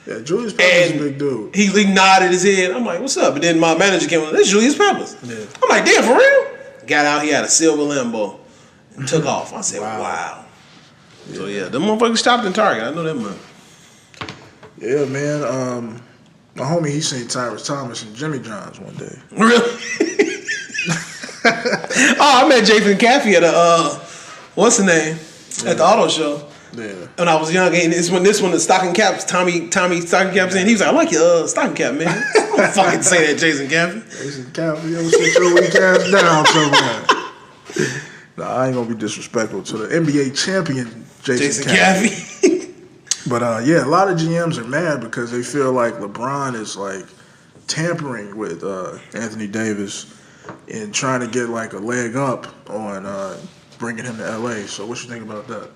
Yeah, Julius Peppers is a big dude. He nodded his head. I'm like, "What's up?" And then my manager came on. "This Julius Peppers." Yeah. I'm like, "Damn, for real?" Got out. He had a silver Lambo and took off. I said, "Wow." Yeah. So yeah, them motherfuckers stopped in Target. I know that much. Yeah, man. My homie, he seen Tyrus Thomas and Jimmy John's one day. Really? Oh, I met Jason Caffey at what's the name? At the auto show. Yeah. When I was young, and this one, the stocking caps, Tommy stocking caps in. He was like, "I like your stocking cap, man." I don't fucking say that, Jason Caffey. Jason Caffey, yo, sit your weak ass down somewhere. Nah, I ain't gonna be disrespectful to the NBA champion, Jason Caffey. But yeah, a lot of GMs are mad because they feel like LeBron is like tampering with Anthony Davis and trying to get like a leg up on bringing him to LA. So what you think about that?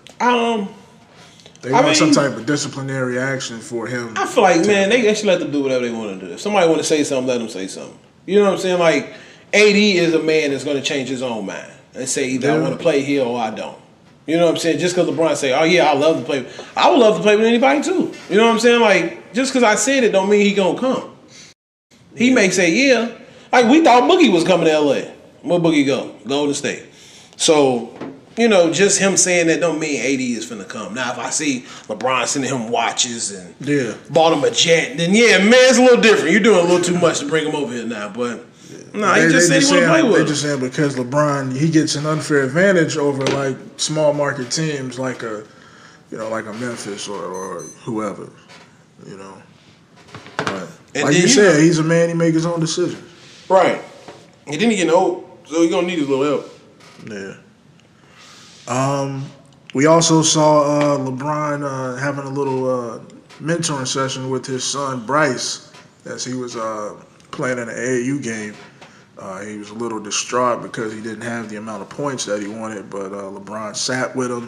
They want some type of disciplinary action for him. I feel like, man, they should let them do whatever they want to do. If somebody want to say something, let them say something. You know what I'm saying? Like, AD is a man that's going to change his own mind and say either I want to play here or I don't. You know what I'm saying? Just because LeBron say, "Oh yeah, I love to play," I would love to play with anybody too. You know what I'm saying? Like, just because I said it don't mean he gonna come. He may say, "Yeah." Like, we thought Boogie was coming to LA. Where Boogie go? Golden State. So, you know, just him saying that don't mean AD is finna come. Now, if I see LeBron sending him watches and bought him a jet, then yeah, man, it's a little different. You're doing a little too much to bring him over here now. But no, he just said he want to play with him. They just saying because LeBron, he gets an unfair advantage over like small market teams like like a Memphis or whoever, you know. But like you said, he's a man. He make his own decisions. Right. And then he getting old, so he gonna need his little help. Yeah. We also saw LeBron having a little mentoring session with his son Bryce as he was playing in an AAU game. He was a little distraught because he didn't have the amount of points that he wanted, but LeBron sat with him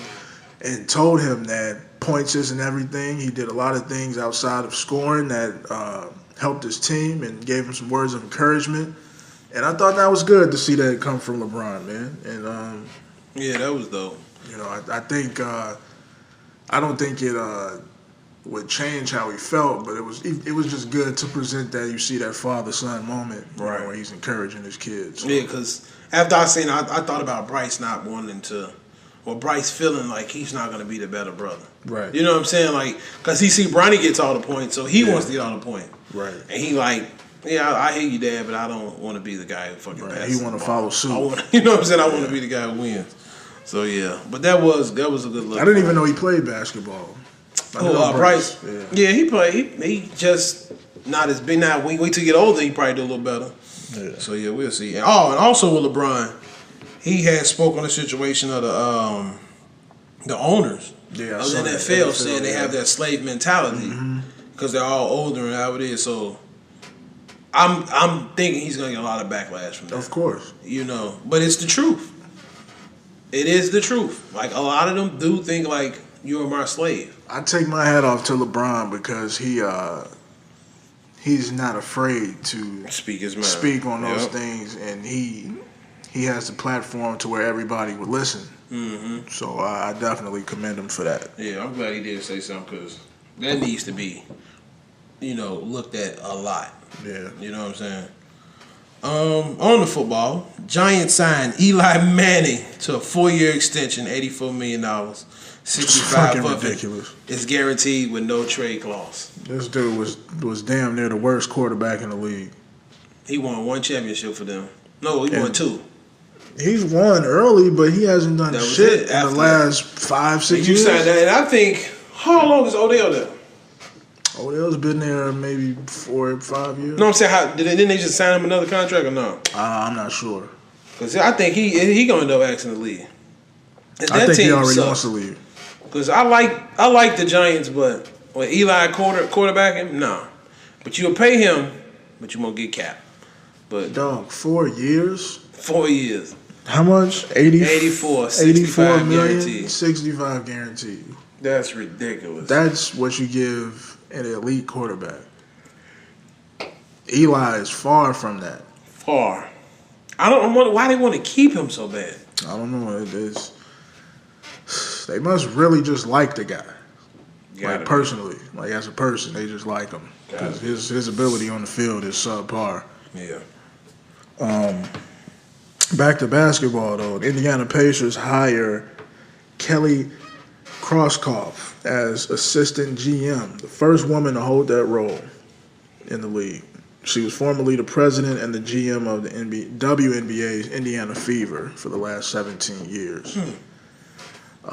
and told him that points isn't everything. He did a lot of things outside of scoring that helped his team and gave him some words of encouragement. And I thought that was good to see that come from LeBron, man. And yeah, that was dope. You know, I think I don't think it would change how he felt, but it was just good to present that you see that father-son moment, right, where he's encouraging his kids. So. Yeah, because after I seen, I thought about Bryce not wanting to, or Bryce feeling like he's not going to be the better brother. Right. You know what I'm saying? Like, because he see Bronny gets all the points, so he wants to get all the points. Right. And he like, yeah, I hear you, Dad, but I don't want to be the guy who fucking passes. He want to follow suit. You know what I'm saying? I want to be the guy who wins. So yeah, but that was a good look. I didn't even know he played basketball. Bryce. Yeah, he played. He just not as big now. Wait till you get older, he probably do a little better. Yeah. So yeah, we'll see. And also with LeBron, he had spoke on the situation of the owners. Yeah, of the NFL saying they have that slave mentality because they're all older and how it is. So I'm thinking he's gonna get a lot of backlash from that. Of course. You know, but it's the truth. It is the truth. Like, a lot of them do think like you're my slave. I take my hat off to LeBron because he's not afraid to Speak his mind. speak on those Yep. things, and he has the platform to where everybody would listen. Mm-hmm. So I definitely commend him for that. Yeah, I'm glad he did say something because that needs to be, looked at a lot. Yeah. You know what I'm saying? On the football, Giants signed Eli Manning to a 4-year extension, $84 million. It's 65 fucking of it ridiculous. is guaranteed with no trade clause. This dude was damn near the worst quarterback in the league. He won 1 championship for them. No, he won 2. He's won early, but he hasn't done That was shit it. in the After last 5-6 And you years. signed that, and I think, how long is Odell there? Odell's been there maybe 4 or 5 years. No, I'm saying, didn't they just sign him another contract or no? I'm not sure. Because I think he gonna end up asking to leave. And I think he already sucks. wants to leave. Because I like the Giants, but with Eli quarterbacking, nah. But you'll pay him, but you won't get capped. But Dog, 4 years? 4 years, How much? 84 65 million, guaranteed. 65 guaranteed. That's ridiculous. That's what you give an elite quarterback. Eli is far from that. Far. I wonder why they want to keep him so bad. I don't know. They must really just like the guy. Gotta Like be. personally, like as a person, they just like him because his ability on the field is subpar. Yeah. Back to basketball though, the Indiana Pacers hire Kelly Krauskopf as assistant GM, the first woman to hold that role in the league. She was formerly the president and the GM of the WNBA's Indiana Fever for the last 17 years.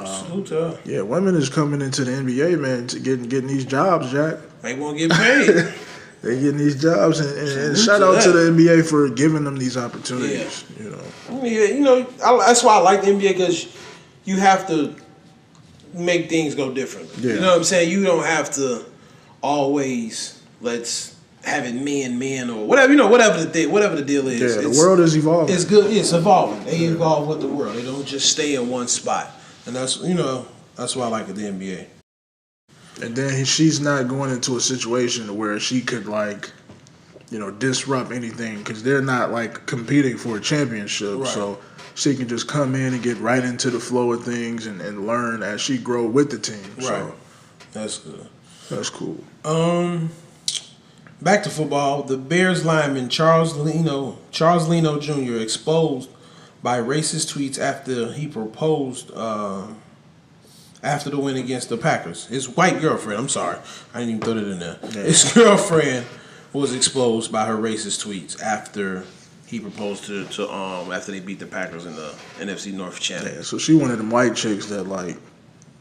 Salute to her. Yeah, women is coming into the NBA, man, to getting these jobs, Jack. They won't get paid. They getting these jobs, and Salute shout to out to that. the NBA for giving them these opportunities. You know, Yeah, that's why I like the NBA, because you have to make things go differently. Yeah. You know what I'm saying? You don't have to always let's have it men or whatever. Whatever the deal is. yeah, the It's- world is evolving. It's good. It's evolving. They evolve with the world. They don't just stay in one spot. And that's why I like the NBA. And then she's not going into a situation where she could disrupt anything because they're not competing for a championship. Right. So she can just come in and get right into the flow of things and learn as she grow with the team. Right. So That's good. that's cool. Back to football. The Bears lineman Charles Leno Jr. exposed by racist tweets after he proposed after the win against the Packers. His white girlfriend, I'm sorry, I didn't even throw that in there. Yeah. His girlfriend was exposed by her racist tweets after he proposed to after they beat the Packers in the NFC North Channel. Yeah, so she one of them white chicks that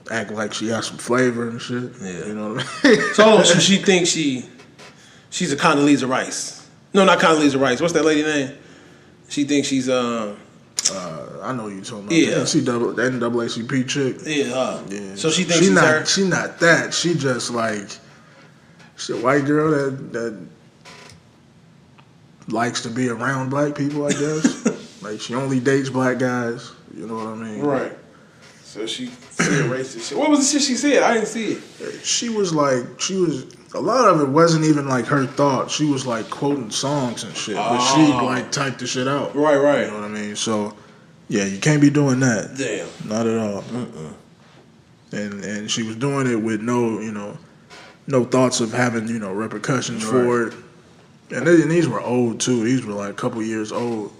act like she has some flavor and shit. Yeah. You know what I mean? So she thinks she's a Condoleezza Rice. No, not Condoleezza Rice. What's that lady name? She thinks she's I know you talking about. Yeah. The NAACP chick. yeah. Yeah. So she thinks she's her. She not that. She just she's a white girl that likes to be around black people, I guess. She only dates black guys. You know what I mean? Right. So she said racist shit. What was the shit she said? I didn't see it. She was a lot of it wasn't even her thought. She was quoting songs and shit. But she typed the shit out. Right. You know what I mean? So yeah, you can't be doing that. Damn. Not at all. And she was doing it with no thoughts of having repercussions for it. And these were old too. These were a couple years old.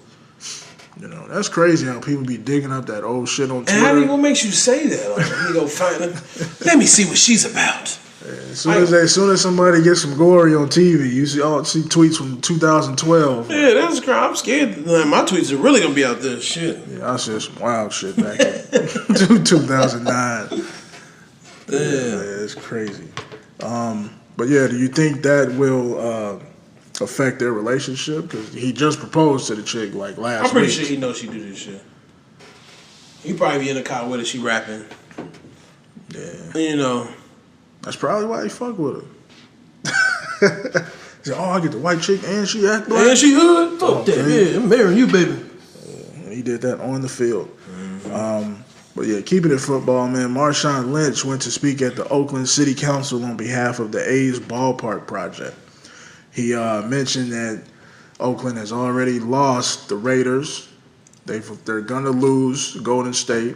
That's crazy how people be digging up that old shit on Twitter. And what makes you say that? You go find her. Let me see what she's about. As soon as somebody gets some glory on TV, you see tweets from 2012. Yeah, that's crazy. I'm scared. My tweets are really gonna be out there. Shit. Yeah, I said some wild shit back in 2009. Yeah, it's crazy. But yeah, do you think that will affect their relationship? Because he just proposed to the chick last week. I'm pretty sure he knows she do this shit. He probably be in the car with her. She rapping. Yeah. You know. That's probably why he fuck with her. He said, "Oh, I get the white chick and she act black." And she hood? Fuck that. Okay. Yeah, I'm marrying you, baby. And he did that on the field. But yeah, keeping it football, man. Marshawn Lynch went to speak at the Oakland City Council on behalf of the A's ballpark project. He mentioned that Oakland has already lost the Raiders. They're gonna lose Golden State,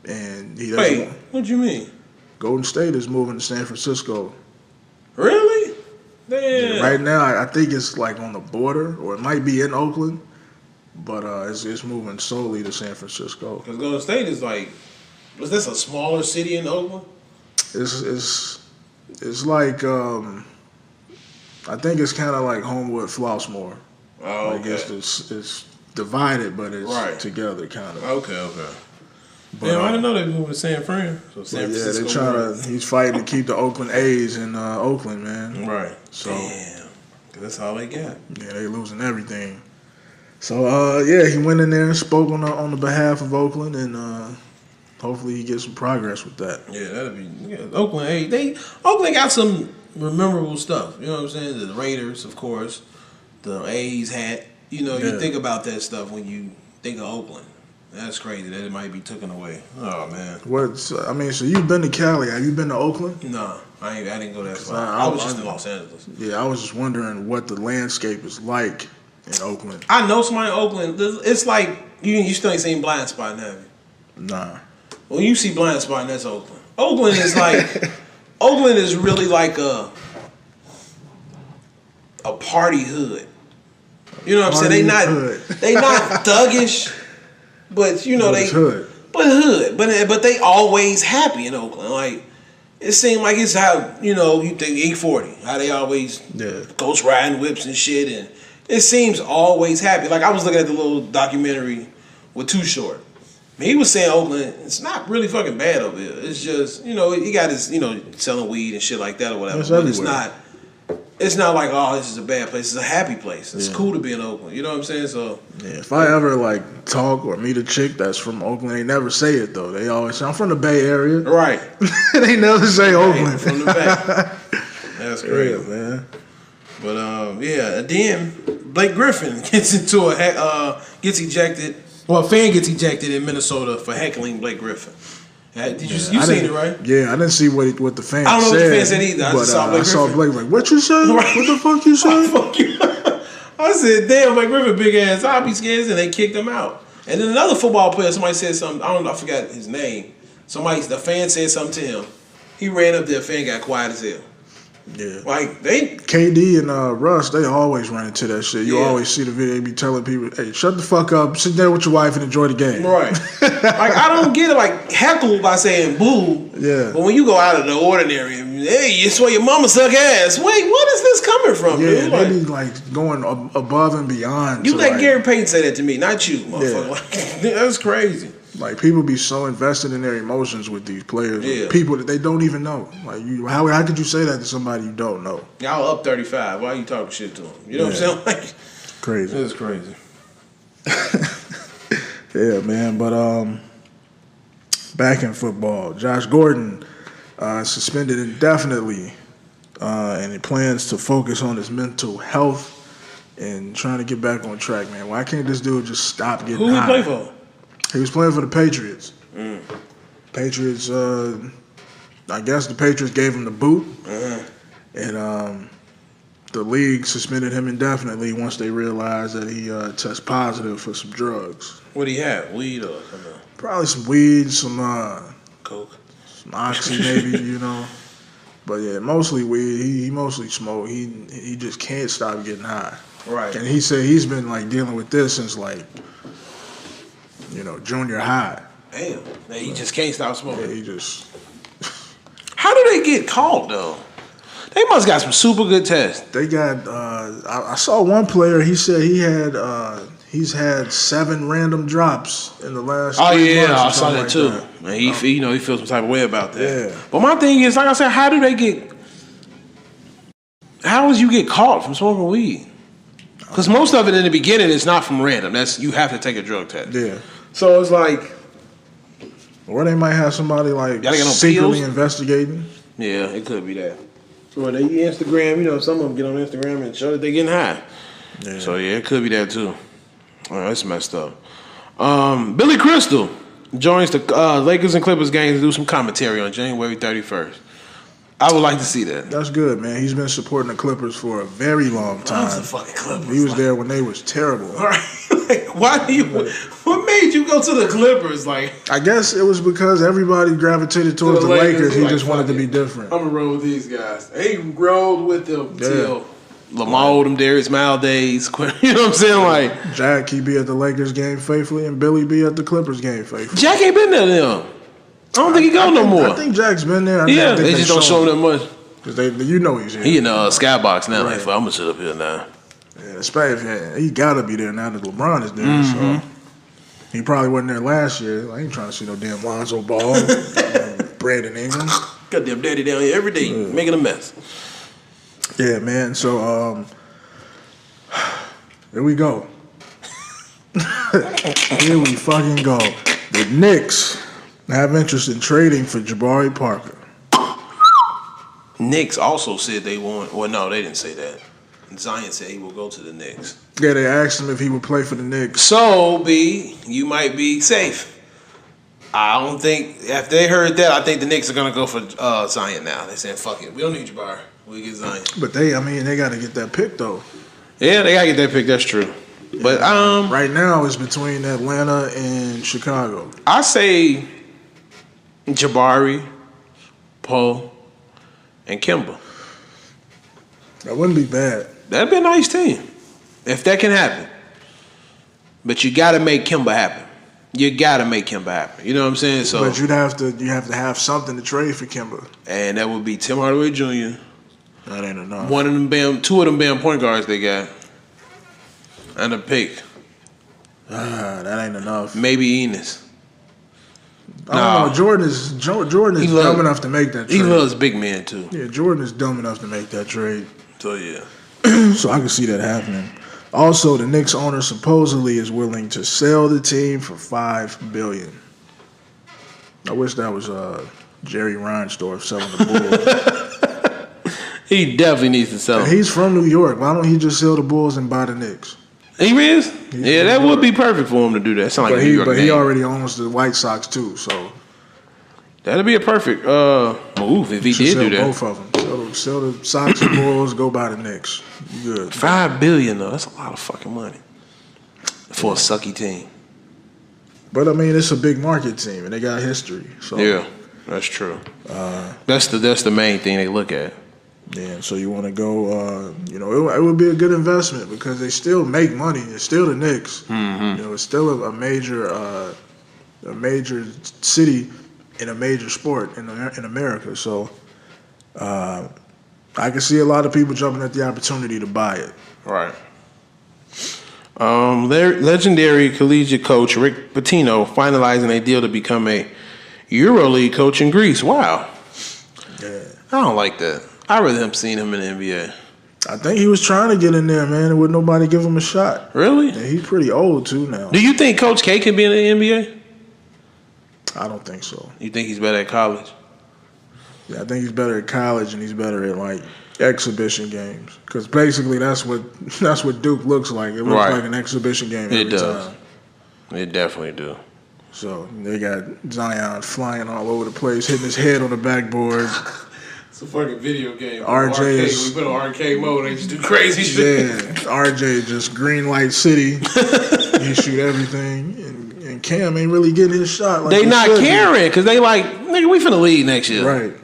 and he doesn't. Wait, what you mean? Golden State is moving to San Francisco. Really? Damn. Yeah, right now, I think it's like on the border, or it might be in Oakland, but it's moving solely to San Francisco. Because Golden State is like, was this a smaller city in Oakland? It's like I think it's kind of like Homewood, Flossmoor. Oh, Like okay. it's divided, but it's Right. together, kind of. Okay. But, Damn, I didn't know they moved to San Fran. So San yeah, Francisco. they're trying to. He's fighting to keep the Oakland A's in Oakland, man. Right. So Damn. 'Cause that's all they got. yeah, they losing everything. So yeah, he went in there and spoke on the behalf of Oakland, and hopefully he gets some progress with that. Yeah, that'd be Oakland. Hey, Oakland got some memorable stuff. You know what I'm saying? The Raiders, of course. The A's hat. You know, Yeah. you think about that stuff when you think of Oakland. That's crazy that it might be taken away. Oh man. So you've been to Cali? Have you been to Oakland? No, I didn't go that far. I I was just in Los Angeles. Yeah, I was just wondering what the landscape is like in Oakland. I know somebody in Oakland. It's like you still ain't seen Blind Spot, have you? Nah. When you see Blind Spot, that's Oakland. Oakland is like Oakland is really like a party hood. You know what I'm saying? They not thuggish, but you know But they it's hood. but they always happy in Oakland. Like it seemed like it's how you think E40, how they always ghost riding whips and shit, and it seems always happy. Like I was looking at the little documentary with Too Short. He was saying Oakland, it's not really fucking bad over here. It's just, he got his, selling weed and shit like that or whatever. It's but everywhere. it's not like, oh, this is a bad place. It's a happy place. It's cool to be in Oakland. You know what I'm saying? So Yeah, if I ever like talk or meet a chick that's from Oakland, they never say it though. They always say, "I'm from the Bay Area." right. They never say Oakland. From the back. That's crazy. Yeah, man. But then Blake Griffin gets gets ejected. Well, a fan gets ejected in Minnesota for heckling Blake Griffin. Did you seen it, right? Yeah, I didn't see what the fans said. I don't know what the fans said either. I just saw Blake Griffin. Blake like, "What you say? Right. What the fuck you say?" Fuck you. I said, damn, Blake Griffin, big ass. I'll be scared, and they kicked him out. And then another football player, somebody said something. I don't know, I forgot his name. The fan said something to him. He ran up there, fan got quiet as hell. Yeah. Like they KD and Russ, they always run into that shit. You Yeah. always see the video. They be telling people, "Hey, shut the fuck up. Sit there with your wife and enjoy the game." right. Like I don't get it. Like heckle by saying boo. Yeah. But when you go out of the ordinary, hey, you swear your mama suck ass. Wait, what is this coming from? Yeah, dude? they Like, be like going above and beyond. you to, let like, Gary Payton say that to me, not you, motherfucker. Like, that's crazy. Like people be so invested in their emotions with these players, Yeah. people that they don't even know. Like how could you say that to somebody you don't know? Y'all up 35. Why are you talking shit to him? You know what I'm saying? Like, Crazy. that's crazy. Yeah, man. But back in football, Josh Gordon suspended indefinitely, and he plans to focus on his mental health and trying to get back on track. Man, why can't this dude just stop getting Who he high? play for? He was playing for the Patriots. Patriots, I guess the Patriots gave him the boot, and the league suspended him indefinitely once they realized that he tested positive for some drugs. What do he have? Weed or something? Probably some weed, some Coke. oxy maybe, But yeah, mostly weed. He mostly smoke. He just can't stop getting high. Right. And he said he's been like dealing with this since like, junior high. Damn. Now he just can't stop smoking. Yeah, he just. How do they get caught though? They must got some super good tests. They got. I saw one player. He said he's had 7 random drops in the last. 3 months or I saw something that like too. that. Man, he feels some type of way about that. Yeah. But my thing is, like I said, how do they get? How does you get caught from smoking weed? Because most of it in the beginning is not from random. You have to take a drug test. Yeah. So it's like, Or they might have somebody like Gotta get no secretly pills? investigating. yeah, it could be that. Well, they Instagram, some of them get on Instagram and show that they getting high. Yeah. So yeah, it could be that too. Oh, that's messed up. Billy Crystal joins the Lakers and Clippers games to do some commentary on January 31st. I would like to see that. That's good, man. He's been supporting the Clippers for a very long time. Loves the fucking Clippers. He was there when they was terrible. All right. What made you go to the Clippers? Like, I guess it was because everybody gravitated towards the Lakers. He just wanted to be different. I'm gonna roll with these guys. He rolled with them till Lamar, them Darius Mile days. You know what I'm saying? Like Jack, he be at the Lakers game faithfully, and Billy be at the Clippers game faithfully. Jack ain't been there then. I don't think he go no more. I think Jack's been there. They think just don't show him that much. Cause he's here. He in the skybox now. Right. Like, I'm gonna sit up here now. Yeah, especially he gotta be there now that LeBron is there. So he probably wasn't there last year. I ain't trying to see no damn Lonzo Ball, Brandon Ingram. Goddamn daddy down here every day making a mess. Yeah, man. So here we go. Here we fucking go. The Knicks have interest in trading for Jabari Parker. Knicks also said they want. Well, no, they didn't say that. Zion said he will go to the Knicks. Yeah, they asked him if he would play for the Knicks. So, B, you might be safe. I don't think, if they heard that, I think the Knicks are going to go for Zion now. They saying, fuck it, we don't need Jabari. We get Zion. But they got to get that pick, though. Yeah, they gotta get that pick. That's true. But right now it's between Atlanta and Chicago. I say Jabari, Poe, and Kimba. That wouldn't be bad. That'd be a nice team if that can happen. But you got to make Kimba happen. You got to make Kimba happen. You know what I'm saying? So, but you have to have something to trade for Kimba, and that would be Tim Hardaway Jr. That ain't enough. Two of them point guards they got, and a pick. That ain't enough. Maybe Enos. I don't know. Jordan is dumb enough to make that trade. He loves big men too. Yeah, Jordan is dumb enough to make that trade. So yeah. So I can see that happening. Also, the Knicks owner supposedly is willing to sell the team for $5 billion. I wish that was Jerry Reinsdorf selling the Bulls. He definitely needs to sell. He's from New York. Why don't he just sell the Bulls and buy the Knicks? He is? Yeah, that would be perfect for him to do that. Sound like a New York But name. he already owns the White Sox too, so that'd be a perfect move if he did do that. Both of them. Sell the Sox and Bulls. Go buy the Knicks. You good? $5 billion though. That's a lot of fucking money for a sucky team. But I mean, it's a big market team, and they got history. So yeah, that's true. That's the main thing they look at. Yeah, so you want to go, it would be a good investment because they still make money. It's still the Knicks. Mm-hmm. It's still a major city in a major sport in America. So I can see a lot of people jumping at the opportunity to buy it. Right. Legendary collegiate coach Rick Pitino finalizing a deal to become a EuroLeague coach in Greece. Wow. Yeah. I don't like that. I'd rather him seeing him in the NBA. I think he was trying to get in there, man, and would nobody give him a shot. Really? Yeah, he's pretty old, too, now. Do you think Coach K can be in the NBA? I don't think so. You think he's better at college? Yeah, I think he's better at college and he's better at, like, exhibition games. Because basically that's what Duke looks like. It looks like an exhibition game every time. It definitely do. So they got Zion flying all over the place, hitting his head on the backboard. It's a fucking video game. RJ is. We put on arcade mode. They just do crazy shit. Yeah, RJ just green light city. He shoot everything, and Cam ain't really getting his shot. Like they not caring because they like, nigga, we finna leave next year. Right.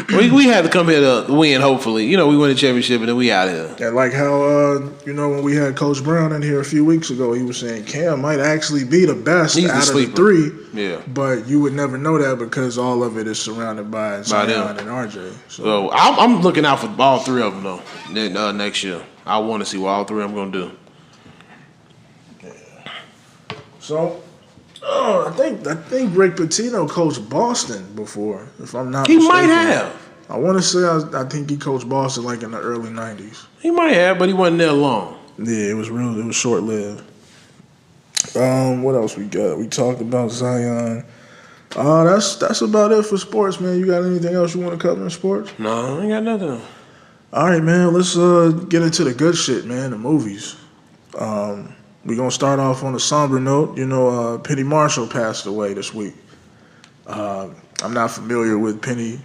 We have to come here to win. Hopefully, we win the championship and then we out here. Yeah, like how when we had Coach Brown in here a few weeks ago, he was saying Cam might actually be the best out of the three. Yeah, but you would never know that because all of it is surrounded by Zion and RJ. So I'm looking out for all three of them though. Next year, I want to see what all three of them gonna do. Yeah. So. Oh, I think Rick Pitino coached Boston before, if I'm not mistaken. He might have. I want to say I think he coached Boston like in the early 90s. He might have, but he wasn't there long. Yeah, it was short lived. What else we got? We talked about Zion. That's about it for sports, man. You got anything else you want to cover in sports? No, I ain't got nothing. All right, man. Let's get into the good shit, man. The movies. We're gonna start off on a somber note. You know, Penny Marshall passed away this week. I'm not familiar with Penny.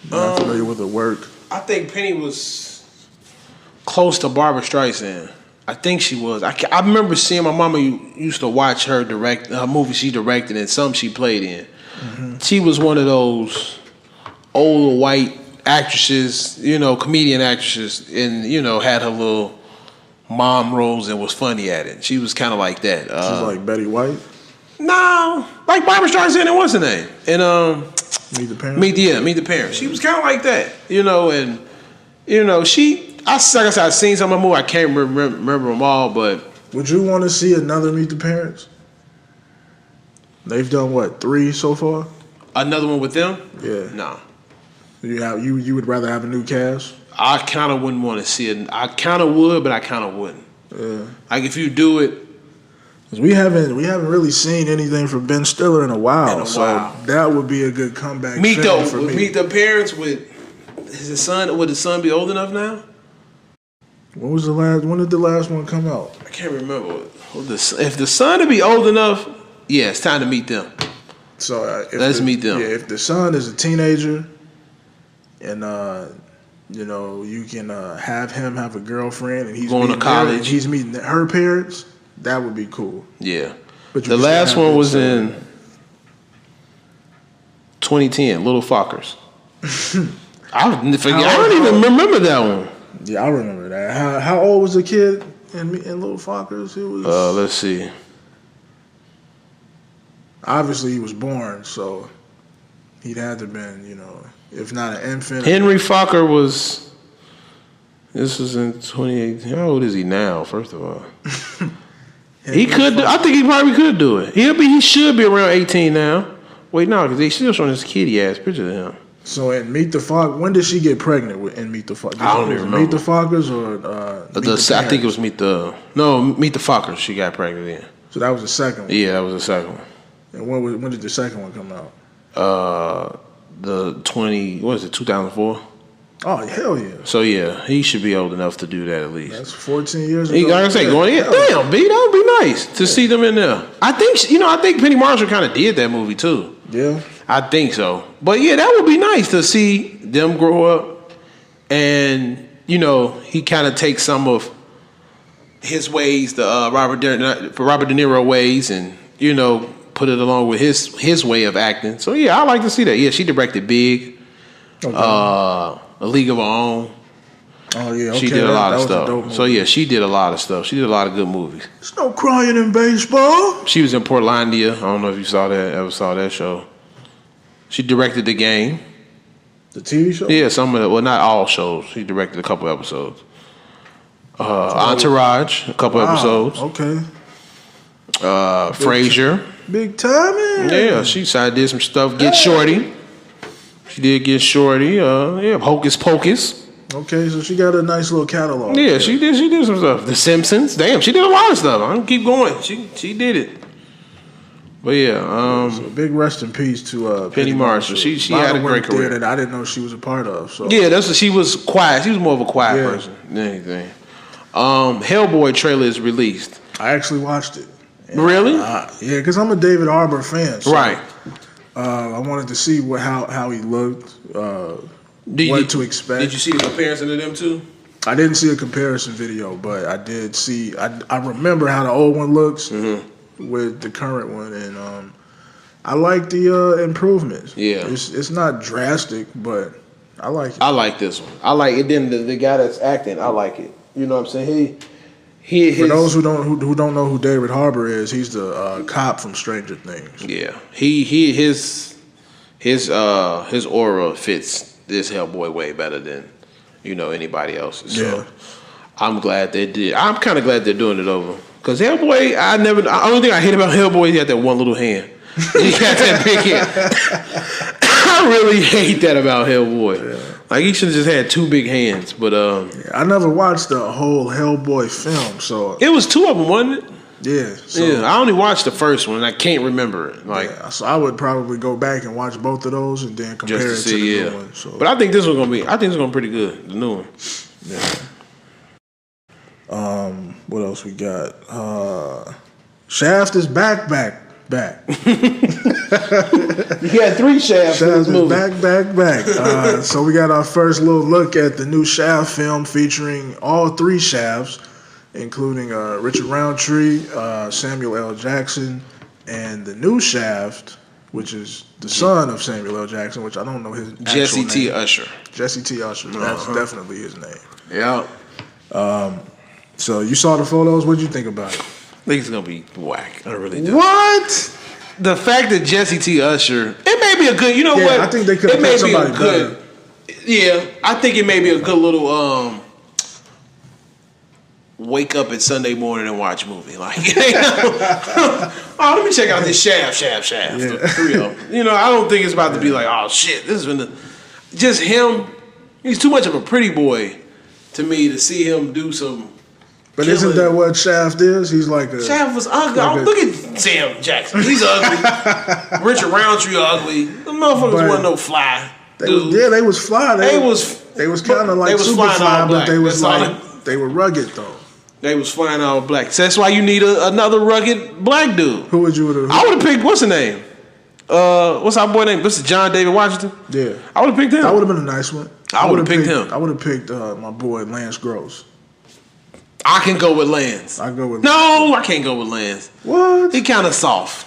Not familiar with her work. I think Penny was close to Barbara Streisand. I think she was. I remember seeing my mama used to watch her direct movies she directed and some she played in. Mm-hmm. She was one of those old white actresses, you know, comedian actresses, and you know had her little mom roles and was funny at it. She was kind of like that. She's like Betty White. No, like Barbara Streisand and what's her name? And Meet the Parents. Meet the Parents. She was kind of like that, you know, and you know like I said, I've seen some of her movies. I can't remember them all, but would you want to see another Meet the Parents? They've done what, 3 so far? Another one with them? Yeah. No. You would rather have a new cast? I kind of wouldn't want to see it. I kind of would, but I kind of wouldn't. Yeah. Like if you do it, 'cause we haven't really seen anything from Ben Stiller in a while. So that would be a good comeback. Meet the Parents with his son. Would his son be old enough now? When did the last one come out? I can't remember. If the son would be old enough, yeah, it's time to meet them. So let's meet them. Yeah, if the son is a teenager, and you know you can have him have a girlfriend, and he's going to college, he's meeting her parents. That would be cool. Yeah. But the last one was in 2010, Little Fockers. I don't even remember that one. Yeah, I remember that. How old was the kid in Little Fockers? He was. Let's see. Obviously, he was born, so he'd had to have been, you know, if not an infant. Henry Fokker was. This was in 2018. How old is he now? First of all, he could. I think he probably could do it. He should be around 18 now. Wait, no, because they still showing this kiddie ass picture of him. So in Meet the Fockers, when did she get pregnant in Meet the Fockers? I don't even remember. Meet the Fockers or I think it was Meet the Fockers. She got pregnant in. So that was the second one. Yeah, that was the second one. And when did the second one come out? The 2004. Oh hell yeah! So yeah, he should be old enough to do that at least. That's 14 years ago. Like I say, going in. Damn, B, that would be nice to see them in there. I think Penny Marshall kind of did that movie too. Yeah, I think so. But yeah, that would be nice to see them grow up, and you know, he kind of takes some of his ways, the Robert De Niro ways, and you know, put it along with his way of acting. So yeah, I like to see that. Yeah, she directed Big, A League of Her Own. Oh yeah, okay. She did a lot of stuff. So yeah, she did a lot of stuff. She did a lot of good movies. There's no crying in baseball. She was in Portlandia. I don't know if you ever saw that show. She directed The Game. The TV show? Yeah, some of it. Well, not all shows. She directed a couple episodes. Entourage, a couple episodes. Okay. Frasier. Big time, man. Yeah, she did some stuff. Get Shorty. She did Get Shorty. Hocus Pocus. Okay, so she got a nice little catalog. Yeah, she did some stuff. The Simpsons. Damn, she did a lot of stuff. I'm gonna keep going. She did it. But yeah, so big rest in peace to Penny Marshall. She had a great career that I didn't know she was a part of. So yeah, she was quiet. She was more of a quiet person than anything. Hellboy trailer is released. I actually watched it. Really? Yeah, because I'm a David Harbour fan. So, right. I wanted to see how he looked. What to expect. Did you see the comparison of them two? I didn't see a comparison video, but I did see. I remember how the old one looks with the current one, and I like the improvements. Yeah, it's not drastic, but I like it. I like this one. I like it. Then the guy that's acting, I like it. You know what I'm saying? For those who don't know who David Harbour is, he's the cop from Stranger Things. Yeah, his aura fits this Hellboy way better than anybody else's. So I'm glad they did. I'm kind of glad they're doing it over because Hellboy. The only thing I hate about Hellboy is he got that one little hand. He got that big hand. I really hate that about Hellboy. Yeah. Like he should have just had two big hands. But I never watched the whole Hellboy film, so it was two of them, wasn't it? Yeah. So, yeah. I only watched the first one, and I can't remember it. So I would probably go back and watch both of those, and then compare it to the new one. So. But I think this one's gonna be. I think it's gonna be pretty good. The new one. Yeah. What else we got? Shaft is back. You got 3 Shafts in this Shaft is movie. back. So we got our first little look at the new Shaft film featuring all 3 Shafts, including Richard Roundtree, Samuel L. Jackson, and the new Shaft, which is the son of Samuel L. Jackson, which I don't know his Jesse actual T. name. Usher. Jesse T. Usher. That's definitely his name. Yeah. So you saw the photos. What did you think about it? I think it's gonna be whack. I really do. What? The fact that Jesse T. Usher, it may be a good. You know Yeah, what? I think they could have It may picked be a somebody good. Yeah, I think it may be a good little wake up at Sunday morning and watch a movie. Like, oh, let me check out this Shaft. Yeah. The 3 of them. You know, I don't think it's about to be like, oh shit, this is been just him. He's too much of a pretty boy to me to see him do some. But isn't that what Shaft is? He's like a Shaft was ugly. Look at Sam Jackson. He's ugly. Richard Roundtree ugly. The motherfuckers wasn't no fly. They was fly. They was kind of like they was super flying fly, all but black. they was That's all like they were rugged though. They was flying all black. So that's why you need another rugged black dude. Who would you have? I would have picked, what's his name? What's our boy name? This is John David Washington. Yeah, I would have picked him. that would have been a nice one. I would've picked him. I would have picked my boy Lance Gross. I can go with Lance. I go with No, I can't go with Lance. What? He kind of soft.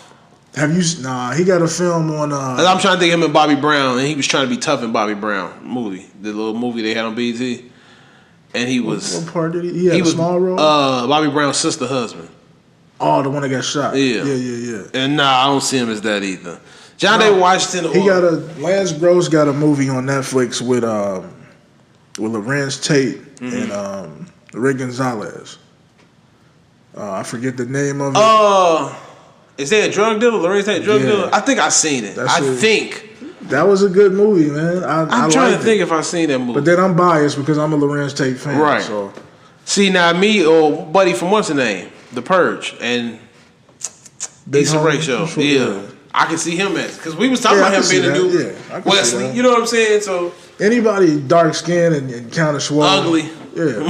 Have you? Nah, he got a film on. I'm trying to think of him and Bobby Brown, and he was trying to be tough in Bobby Brown movie, the little movie they had on BT, and he was. What part did he? He had a small role. Bobby Brown's sister husband. Oh, the one that got shot. Yeah. And nah, I don't see him as that either. John David Washington. He got Lance Gross got a movie on Netflix with Lorenz Tate and Rick Gonzalez. I forget the name of it. Is there a drug dealer? Lorenz Tate drug dealer? I think I've seen it. That was a good movie, man. I'm trying to think if I've seen that movie. But then I'm biased because I'm a Lorenz Tate fan. Right. So. See, now me or buddy from what's the name? The Purge and Issa Rae show. Yeah. I can see him as, because we was talking about him being a new Wesley. You know what I'm saying? So anybody dark skinned and kind of swole, ugly, yeah,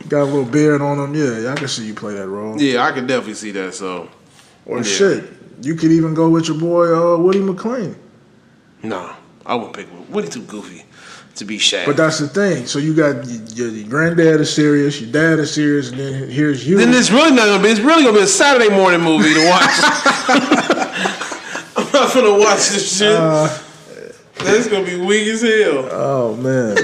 got a little beard on him. Yeah, I can see you play that role. Yeah, I can definitely see that. So, shit, you could even go with your boy Woody McClain. Nah, I wouldn't pick Woody. Too goofy to be Shaq. But that's the thing. So you got your granddad is serious, your dad is serious, and then here's you. Then it's really not gonna be. It's really gonna be a Saturday morning movie to watch. I'm not gonna watch this shit. That's gonna be weak as hell. Oh man,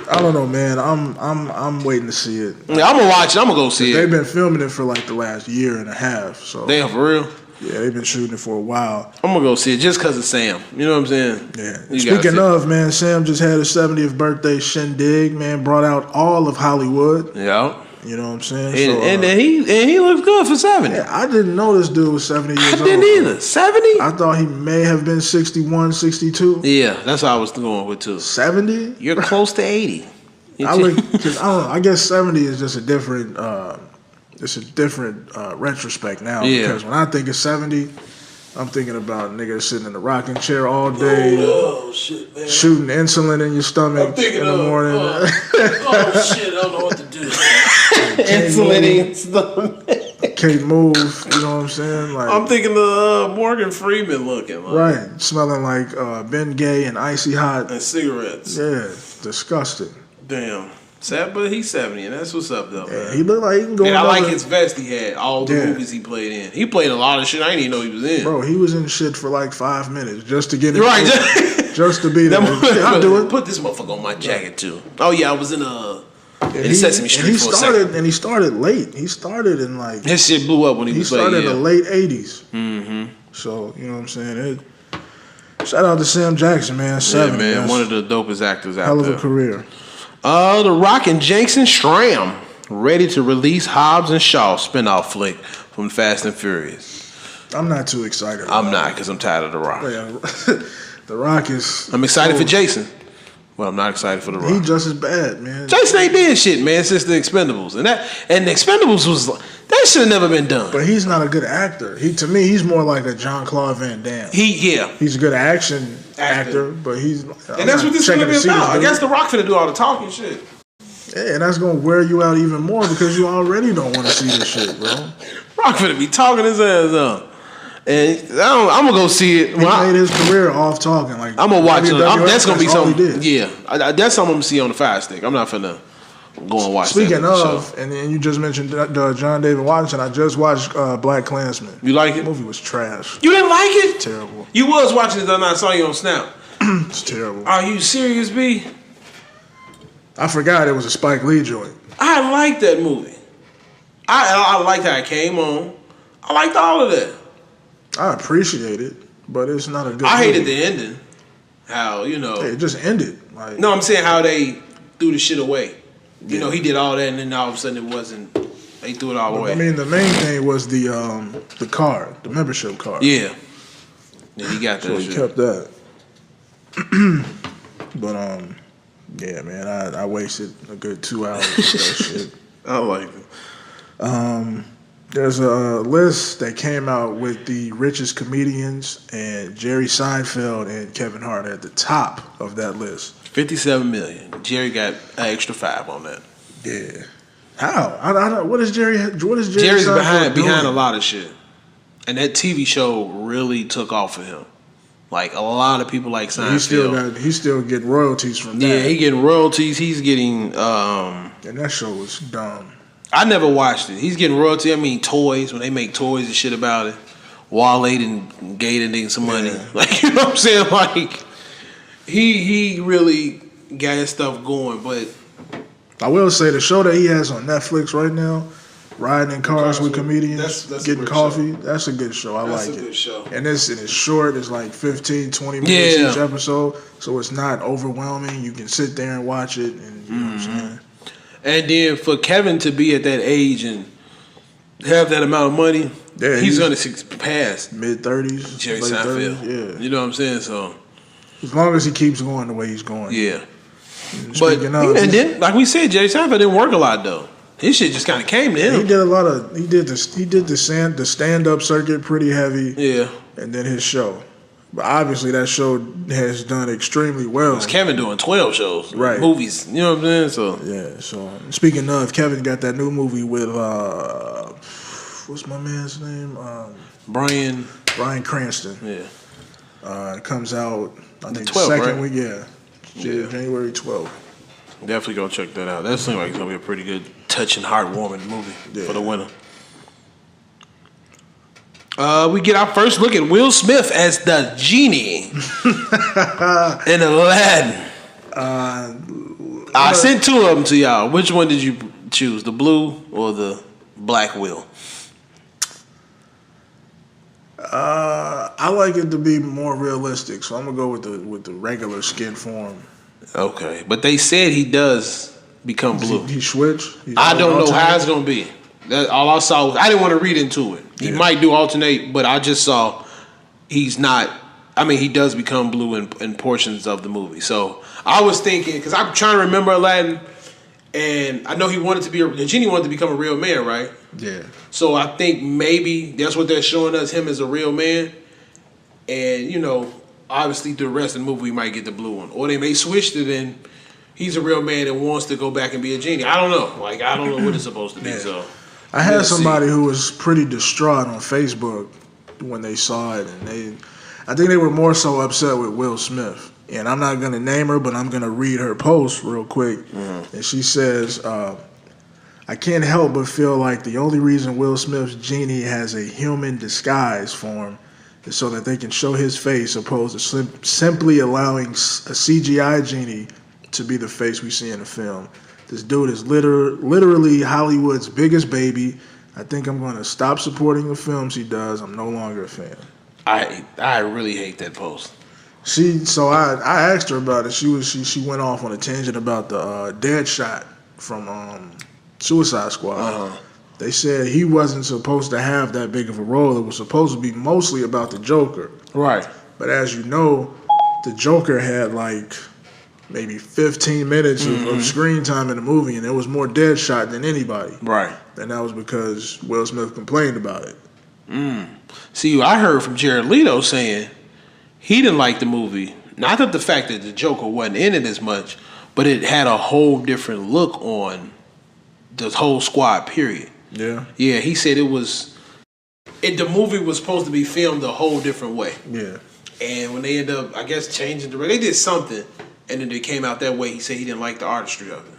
I don't know, man. I'm waiting to see it. Yeah, I'm gonna watch it. I'm gonna go see it. They've been filming it for like the last year and a half. So damn, for real. Yeah, they've been shooting it for a while. I'm gonna go see it just because of Sam. You know what I'm saying? Yeah. Speaking of, man, Sam just had his 70th birthday shindig. Man, brought out all of Hollywood. Yeah. You know what I'm saying? And he looks good for 70. Yeah, I didn't know this dude was 70 years old. I didn't either. 70? I thought he may have been 61, 62. Yeah, that's what I was going with too. 70? You're close to 80. I guess 70 is just a different retrospect now. Yeah. Because when I think of 70, I'm thinking about niggas sitting in the rocking chair all day, shit, man. shooting insulin in your stomach in the morning. Oh shit, I don't know what to do. Insulin in your stomach. Can't move. You know what I'm saying? Like, I'm thinking of Morgan Freeman looking. Like, right, smelling like Ben Gay and Icy Hot. And cigarettes. Yeah, disgusting. Damn. Sad, but he's 70, and that's what's up, though. Yeah, Man. he looked like he can go. And I like his vest he had. All the movies he played in. He played a lot of shit I didn't even know he was in. Bro, he was in shit for like 5 minutes just to get it. Right. Just to be there. Yeah, I'll do it. Put this motherfucker on my jacket, too. Oh, yeah, I was in Sesame Street for a second. And he started late. He started in like... His shit blew up when he was like, started in the late 80s. Mm-hmm. So, you know what I'm saying? Shout out to Sam Jackson, man. 70, yeah, man. One of the dopest actors out there. there. Hell of a career. The Rock and Jason Schramm ready to release Hobbs and Shaw spinoff flick from Fast and Furious. I'm not too excited. I'm not because I'm tired of The Rock. Yeah, The Rock is... I'm excited for Jason, but I'm not excited for The Rock. He just as bad, man. Jason ain't did shit, man, since The Expendables. And The Expendables was... That should have never been done. But he's not a good actor. To me, he's more like a Jean-Claude Van Damme. He's a good action actor, but he's... And that's what this is going to be about. I guess The Rock finna do all the talking shit. Yeah, and that's gonna wear you out even more because you already don't want to see this shit, bro. Rock finna be talking his ass up. And I'm gonna go see it. He made his career off talking. Like I'm gonna watch it. That's gonna be all he something. did. Yeah, that's something I'm gonna see on the Fire Stick. I'm not finna go and watch. Speaking of, and then you just mentioned John David Washington. I just watched Black Klansman. You like it? The movie was trash. You didn't like it? Terrible. You was watching it, and I saw you on Snap. It's terrible. Are you serious, B? I forgot it was a Spike Lee joint. I liked that movie. I liked how it came on. I liked all of that. I appreciate it, but it's not a good I movie. hated the ending. How, you know. Hey, it just ended. Like, No, I'm saying how they threw the shit away. You know, he did all that, and then all of a sudden it wasn't. They threw it all away. I mean, the main thing was the card, the membership card. Yeah. Yeah, he got that So shit. he kept that. But yeah, man, I wasted a good 2 hours with that shit. I like it. There's a list that came out with the richest comedians, and Jerry Seinfeld and Kevin Hart at the top of that list. 57 million. Jerry got an extra 5 on that. Yeah. How? I don't. What is Jerry? Jerry's Seinfeld behind a doing? lot of shit, and that TV show really took off for him. Like a lot of people like Seinfeld. He's still getting royalties from that. Yeah, he getting royalties. He's getting. And that show was dumb. I never watched it. He's getting royalty. I mean, toys when they make toys and shit about it. Wale and Gator some money. Yeah. Like you know what I'm saying? Like he really got his stuff going. But I will say the show that he has on Netflix right now, Riding in Cars with Comedians, that's a Getting great Coffee, that's a good show. I That's like a it. good show. And it's short. It's like 15, 20 minutes Yeah. each episode, so it's not overwhelming. You can sit there and watch it, and you know what I'm saying. and then for Kevin to be at that age and have that amount of money, Yeah, he's he's gonna pass Mid-30s, Jerry late Seinfeld. 30s, yeah. You know what I'm saying? So As long as he keeps going the way he's going. yeah. And But speaking of, and then, like we said, Jerry Seinfeld didn't work a lot though. His shit just kind of came to he him. did a lot of. He did the stand up circuit pretty heavy, Yeah, and then his show. But obviously, that show has done extremely well. it's Kevin doing 12 shows, Right. Movies. You know what I'm saying? So Yeah. So speaking of, Kevin got that new movie with what's my man's name? Brian, Bryan Cranston. yeah, It comes out I think 12th, second right? week. Yeah. Yeah. January 12th. definitely go check that out. That seems like it's gonna be a pretty good, touching, heartwarming movie Yeah. for the winter. We get our first look at Will Smith as the genie in Aladdin. I sent 2 of them to y'all. Which one did you choose, the blue or the black Will? I like it to be more realistic, so I'm gonna go with the regular skin form. Okay, but they said he does become blue. He switched. I don't know how it's gonna be. That all I saw was I didn't want to read into it. He might do alternate, but I just saw he's not. I mean, he does become blue in portions of the movie. So I was thinking because I'm trying to remember Aladdin, and I know he wanted to be the genie wanted to become a real man, right? Yeah. So I think maybe that's what they're showing us him as a real man, and you know, obviously through the rest of the movie we might get the blue one, or they may switch it and he's a real man and wants to go back and be a genie. I don't know. Like I don't know what it's supposed to be. Yeah. So I had Let's somebody who was pretty distraught on Facebook when they saw it, and I think they were more so upset with Will Smith. And I'm not gonna name her, but I'm gonna read her post real quick. Mm-hmm. And she says, "I can't help but feel like the only reason Will Smith's genie has a human disguise form is so that they can show his face, opposed to simply allowing a CGI genie to be the face we see in the film. This dude is literally Hollywood's biggest baby. I think I'm going to stop supporting the films he does. I'm no longer a fan." I really hate that post. So I asked her about it. She went off on a tangent about the dead shot from Suicide Squad. Uh-huh. They said he wasn't supposed to have that big of a role. It was supposed to be mostly about the Joker. Right. But as you know, the Joker had like maybe 15 minutes of screen time in the movie, and there was more dead shot than anybody. Right. And that was because Will Smith complained about it. See, I heard from Jared Leto saying he didn't like the movie. Not that the fact that the Joker wasn't in it as much, but it had a whole different look on the whole squad. Period. Yeah. Yeah, he said it was. The movie was supposed to be filmed a whole different way. Yeah. And when they ended up, I guess, changing the, they did something, and then it came out that way. He said he didn't like the artistry of it.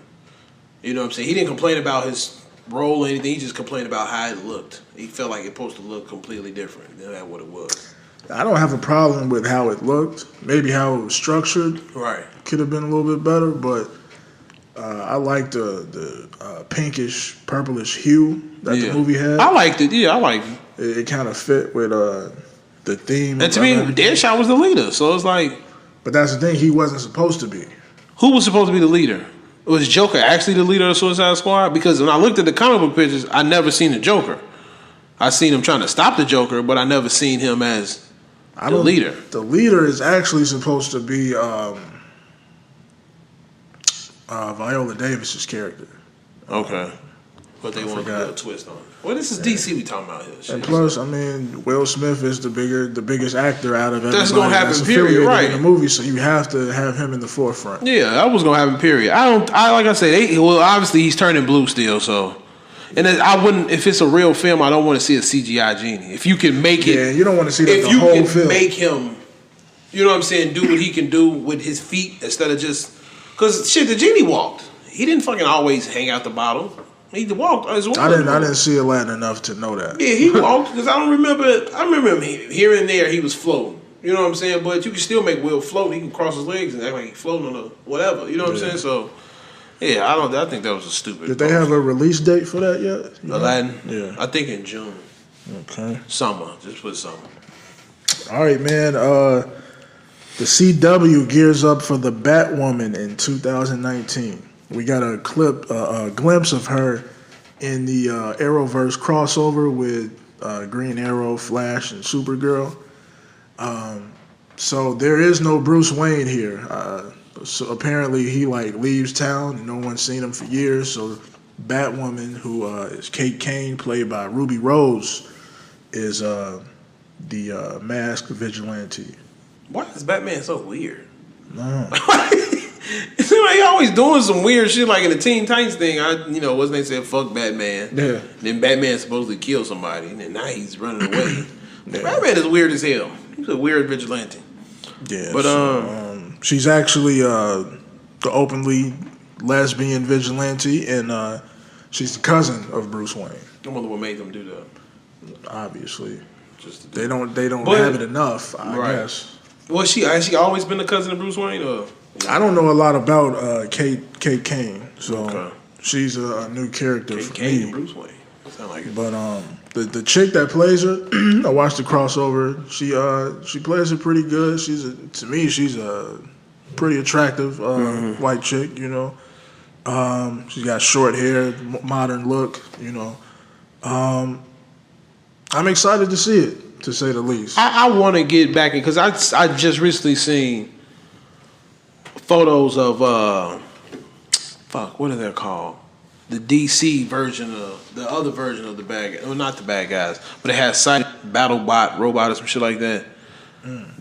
You know what I'm saying? He didn't complain about his role or anything. He just complained about how it looked. He felt like it supposed to look completely different than what it was. I don't have a problem with how it looked. Maybe how it was structured. Right. Could have been a little bit better, but I like the pinkish, purplish hue that the movie had. I liked it. Yeah, I liked it. It kind of fit with the theme. And to me, Deadshot was the leader, so it's like. But that's the thing. He wasn't supposed to be. Who was supposed to be the leader? Was Joker actually the leader of the Suicide Squad? Because when I looked at the comic book pictures, I never seen the Joker. I seen him trying to stop the Joker, but I never seen him as the leader. The leader is actually supposed to be Viola Davis's character. Okay. But they want to do a twist on it. Well, this is DC we talking about here. And plus, I mean, Will Smith is the biggest actor out of everybody that's gonna happen, affiliated right? in the movie, so you have to have him in the forefront. Yeah, that was gonna happen. Period. Like I said, well, obviously he's turning blue still, so. And I wouldn't, if it's a real film, I don't want to see a CGI genie. If you can make it, yeah, you don't want to see that if the you whole can film. make him, you know what I'm saying, do what he can do with his feet instead of just, because shit, the genie walked. He didn't fucking always hang out the bottle. He walked as well. I didn't see Aladdin enough to know that. Yeah, he walked because I remember him here and there he was floating. You know what I'm saying? But you can still make Will float. He can cross his legs and act like he's floating on a whatever. You know what I'm saying? So, yeah, I think that was a stupid. Did they have a release date for that yet? Aladdin? Yeah. I think in June. Okay. Summer. Just put summer. All right, man. The CW gears up for the Batwoman in 2019. We got a glimpse of her in the Arrowverse crossover with Green Arrow, Flash, and Supergirl. So there is no Bruce Wayne here. So apparently he leaves town and no one's seen him for years. So Batwoman, who is Kate Kane, played by Ruby Rose, is the masked vigilante. Why is Batman so weird? No. It seems like he always doing some weird shit, like in the Teen Titans thing. Wasn't they said fuck Batman? Yeah. Then Batman supposedly killed somebody, and then now he's running away. Yeah. Batman is weird as hell. He's a weird vigilante. Yeah. But she's actually the openly lesbian vigilante, and she's the cousin of Bruce Wayne. I wonder what made them do that. Obviously, Just they don't have it enough. I guess. Well, has she always been the cousin of Bruce Wayne, or? I don't know a lot about Kate Kane, so she's a new character Kate for Kane me. and Bruce Wayne. Sound like it. But the chick that plays her, I watched the crossover. She plays it pretty good. She's a pretty attractive white chick. You know, she's got short hair, modern look. You know, I'm excited to see it, to say the least. I want to get back in because I just recently seen photos of what are they called? The DC version of the other version of the bad guys. Well, not the bad guys, but it has BattleBot robot or some shit like that.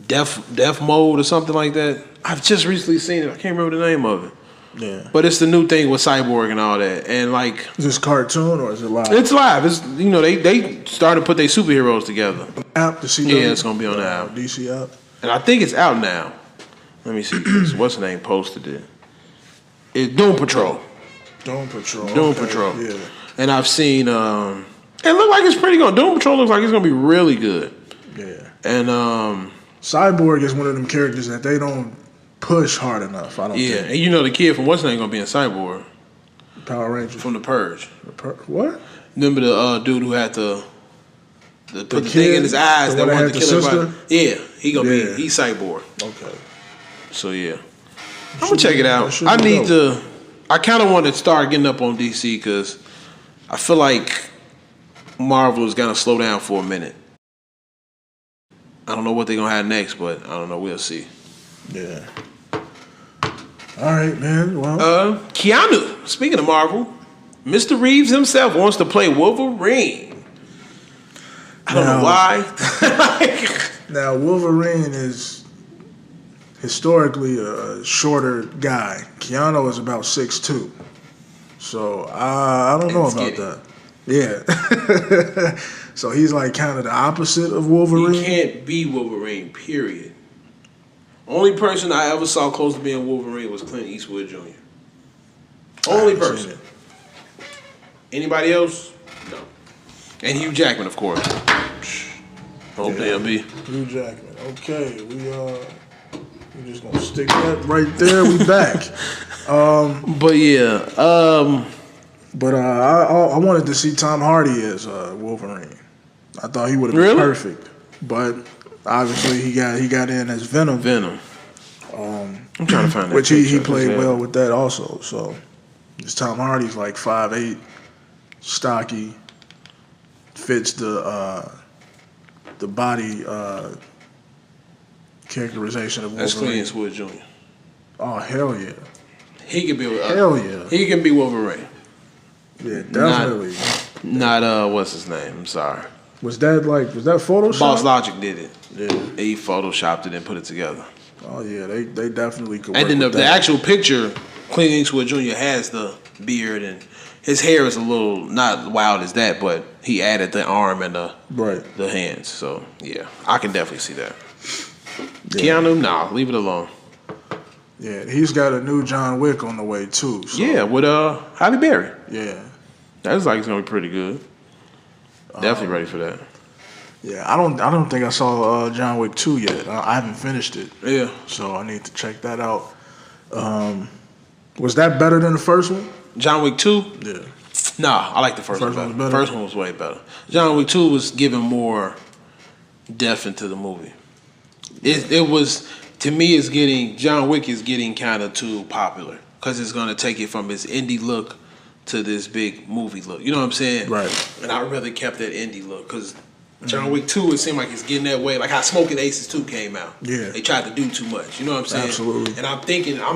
Death Mode or something like that. I've just recently seen it. I can't remember the name of it. Yeah. But it's the new thing with Cyborg and all that. And like, is this cartoon or is it live? It's live. It's they started to put their superheroes together. App, the CW? Yeah, it's gonna be on the app. DC app. And I think it's out now. Let me see. What's the name posted it? It's Doom Patrol. Doom Patrol. Yeah. And I've seen it look like it's pretty good. Doom Patrol looks like it's gonna be really good. Yeah. And Cyborg is one of them characters that they don't push hard enough. I don't think. And you know the kid from what's name gonna be in Cyborg. Power Rangers. From the Purge. What? Remember the dude who had put the thing in his eyes that wanted to kill everybody? Yeah, he's Cyborg. Okay. So yeah, I'm gonna check it out. I kind of want to start getting up on DC because I feel like Marvel is gonna slow down for a minute. I don't know what they're gonna have next, but I don't know. We'll see. Yeah. All right, man. Well, Keanu. Speaking of Marvel, Mr. Reeves himself wants to play Wolverine. I don't know why. Now Wolverine historically a shorter guy. Keanu is about 6'2". So I don't know about that. Yeah. So he's like kind of the opposite of Wolverine. He can't be Wolverine, period. Only person I ever saw close to being Wolverine was Clint Eastwood Jr. Only person. Anybody else? No. And Hugh Jackman, of course. Oh, damn, B. Hugh Jackman. Okay, we just gonna stick that right there. We back. But yeah, But I wanted to see Tom Hardy as Wolverine. I thought he would have been perfect, but obviously he got in as Venom. I'm trying to find that. Which he played well with that also. So this Tom Hardy's like 5'8", stocky, fits the body characterization of Wolverine. That's Clint Eastwood Jr. Oh hell yeah! He can be. Hell yeah! He can be Wolverine. Yeah, definitely. Not what's his name? I'm sorry. Was that Photoshop? Boss Logic did it. Yeah. He photoshopped it and put it together. Oh yeah, they definitely could. And then the actual picture, Clint Eastwood Jr. has the beard and his hair is a little not wild as that, but he added the arm and the hands. So yeah, I can definitely see that. Yeah. Keanu, nah, leave it alone. Yeah, he's got a new John Wick on the way too. So. Yeah, with Halle Berry. Yeah, that's like it's gonna be pretty good. Definitely ready for that. Yeah, I don't think I saw John Wick 2 yet. I haven't finished it. Yeah, so I need to check that out. Was that better than the first one? John Wick 2? Yeah. Nah, I like the first one better. The first one was way better. John Wick 2 was giving more depth into the movie. It was, to me, John Wick is getting kind of too popular because it's going to take it from its indie look to this big movie look. You know what I'm saying? Right. And I rather kept that indie look because John Wick 2, it seemed like it's getting that way. Like how Smoking Aces 2 came out. Yeah. They tried to do too much. You know what I'm saying? Absolutely. And I'm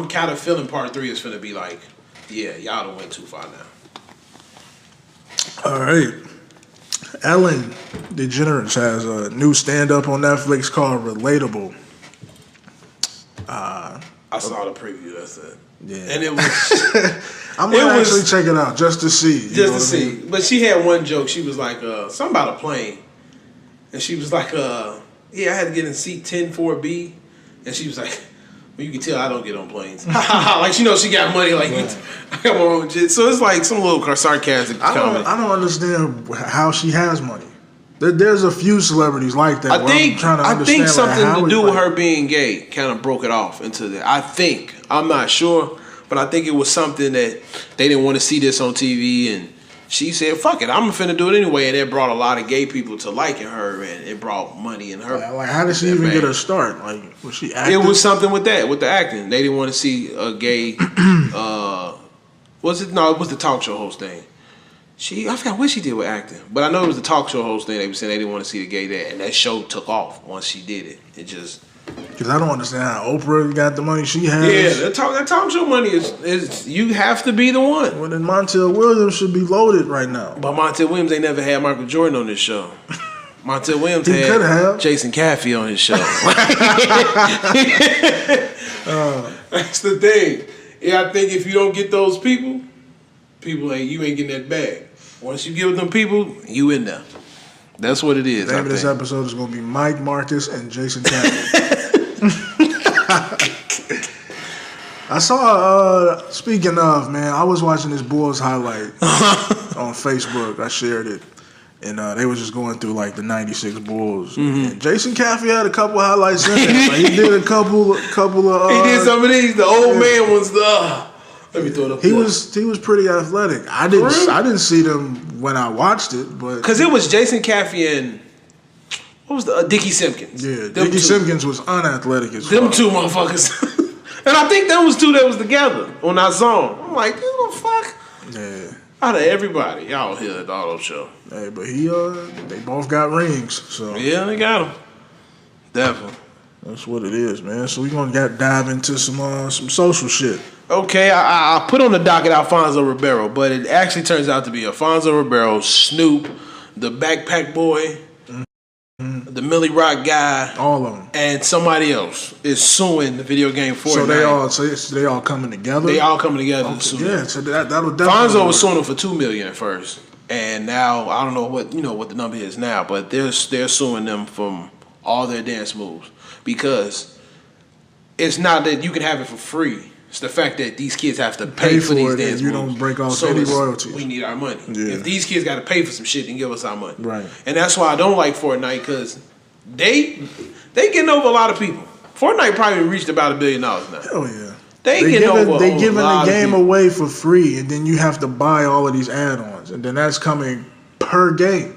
kind of feeling part 3 is going to be like, yeah, y'all done went too far now. All right. Ellen DeGeneres has a new stand-up on Netflix called Relatable. I saw the preview, that's it. Yeah. And it was... I'm going to actually check it out just to see. Just to see. I mean? But she had one joke. She was like, something about a plane. And she was like, yeah, I had to get in seat 104B. And she was like, well, you can tell I don't get on planes. Like, she knows she got money. Like, right. I got my own jet. So it's like some little sarcastic comment. I don't understand how she has money. There's a few celebrities like that. I think something like, to do with her being gay kind of broke it off into that. I think. I'm not sure. But I think it was something that they didn't want to see this on TV. And she said, fuck it, I'm finna do it anyway. And it brought a lot of gay people to liking her. And it brought money in her. Like how did she even get her start? Like, was she acting? It was something with that, with the acting. They didn't want to see a gay... it was the talk show host thing. I forgot what she did with acting. But I know it was the talk show host thing. They were saying they didn't want to see the gay there. And that show took off once she did it. It just... Because I don't understand how Oprah got the money she has. Yeah, that talk show money is you have to be the one. Well, then Montel Williams should be loaded right now. But Montel Williams ain't never had Michael Jordan on this show. Montel Williams had Jason Caffey on his show. That's the thing. Yeah, I think if you don't get those people you ain't getting that bag. Once you get with them people, you in there. That's what it is. The name of this episode is going to be Mike, Marcus, and Jason Caffey. I saw, speaking of, man, I was watching this Bulls highlight on Facebook. I shared it. And they was just going through, like, the 96 Bulls. Mm-hmm. And Jason Caffey had a couple highlights in there. Like, he did a couple of... he did some of these. The old man ones, let me throw it up he was pretty athletic. I didn't see them when I watched it, but... Because it was Jason Caffey and... What was the... Dickie Simpkins. Yeah, Dickie Simpkins was unathletic as fuck. Them two motherfuckers. And I think that was two that was together on that song. I'm like, what the fuck? Yeah. Out of everybody, y'all here at the auto show. Hey, but they both got rings, so... Yeah, they got them. Definitely. That's what it is, man. So we're going to dive into some social shit. Okay, I put on the docket Alfonso Ribeiro, but it actually turns out to be Alfonso Ribeiro, Snoop, the Backpack Boy, the Millie Rock guy, All of them. and somebody else is suing the video game Fortnite. So they all coming together. They all coming together to sue them. Yeah, so that'll definitely. Fonzo work. was suing him for $2 million at first, and now I don't know what the number is now, but they're suing them from all their dance moves because it's not that you can have it for free. It's the fact that these kids have to pay for these it, dance and you moves. don't break off any royalties. We need our money. Yeah. If these kids got to pay for some shit, then give us our money. Right. And that's why I don't like Fortnite because they getting over a lot of people. Fortnite probably reached about $1 billion now. Hell yeah. They giving the game away for free, and then you have to buy all of these add-ons, and then that's coming per game.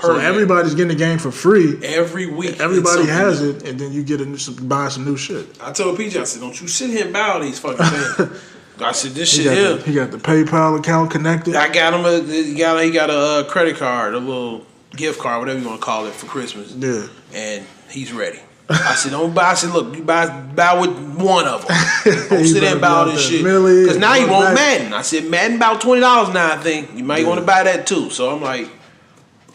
So everybody's getting the game for free every week. Everybody has it, and then you get buy some new shit. I told PJ, I said, "Don't you sit here and buy all these fucking things." I said, "This shit here." He got the PayPal account connected. I got him. He got a credit card, a little gift card, whatever you want to call it, for Christmas. Yeah, and he's ready. I said, "Don't buy." I said, "Look, you buy with one of them. Don't sit there and buy all this shit." Because now you want Madden. I said, "Madden about $20 now. I think you might want to buy that too." So I'm like.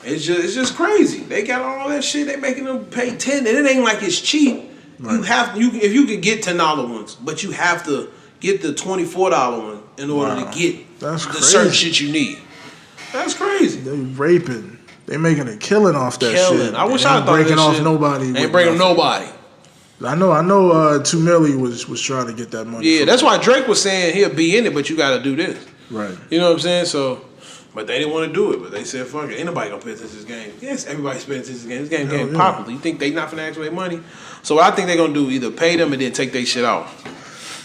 It's just crazy. They got all that shit. They making them pay $10, and it ain't like it's cheap. Right. If you could get $10 ones, but you have to get the $24 one in order to get the certain shit you need. That's crazy. They raping. They making a killing off that shit. I wish I thought breaking that off shit. nobody. Ain't breaking nobody. I know. 2 Milli was trying to get that money. Yeah, that's why Drake was saying he'll be in it, but you got to do this. Right. You know what I'm saying? So. But they didn't want to do it. But they said, fuck it. Ain't nobody going to pay attention to this game. Yes, everybody's paying attention to this game. This game popular. You think they not going to ask for their money? So what I think they're going to do, either pay them and then take their shit off.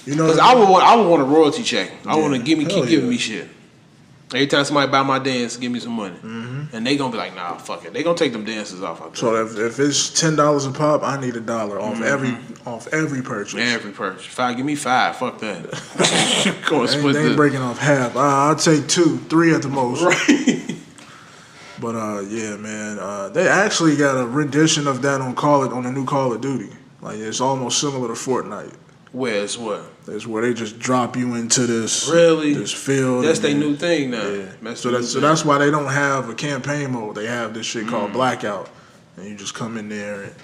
Because I would want a royalty check. I want to keep giving me shit. Every time somebody buy my dance, give me some money. Mm-hmm. And they going to be like, nah, fuck it. They going to take them dances off. So if it's $10 a pop, I need $1 off every purchase. Every purchase. Give me 5. Fuck that. They ain't breaking off half. I'll take 2, 3 at the most. Right. But yeah, man. They actually got a rendition of that on the new Call of Duty. Like it's almost similar to Fortnite. Where's what? It's where they just drop you into this this field. That's their new thing now. Yeah. So that's why they don't have a campaign mode. They have this shit called Blackout, and you just come in there and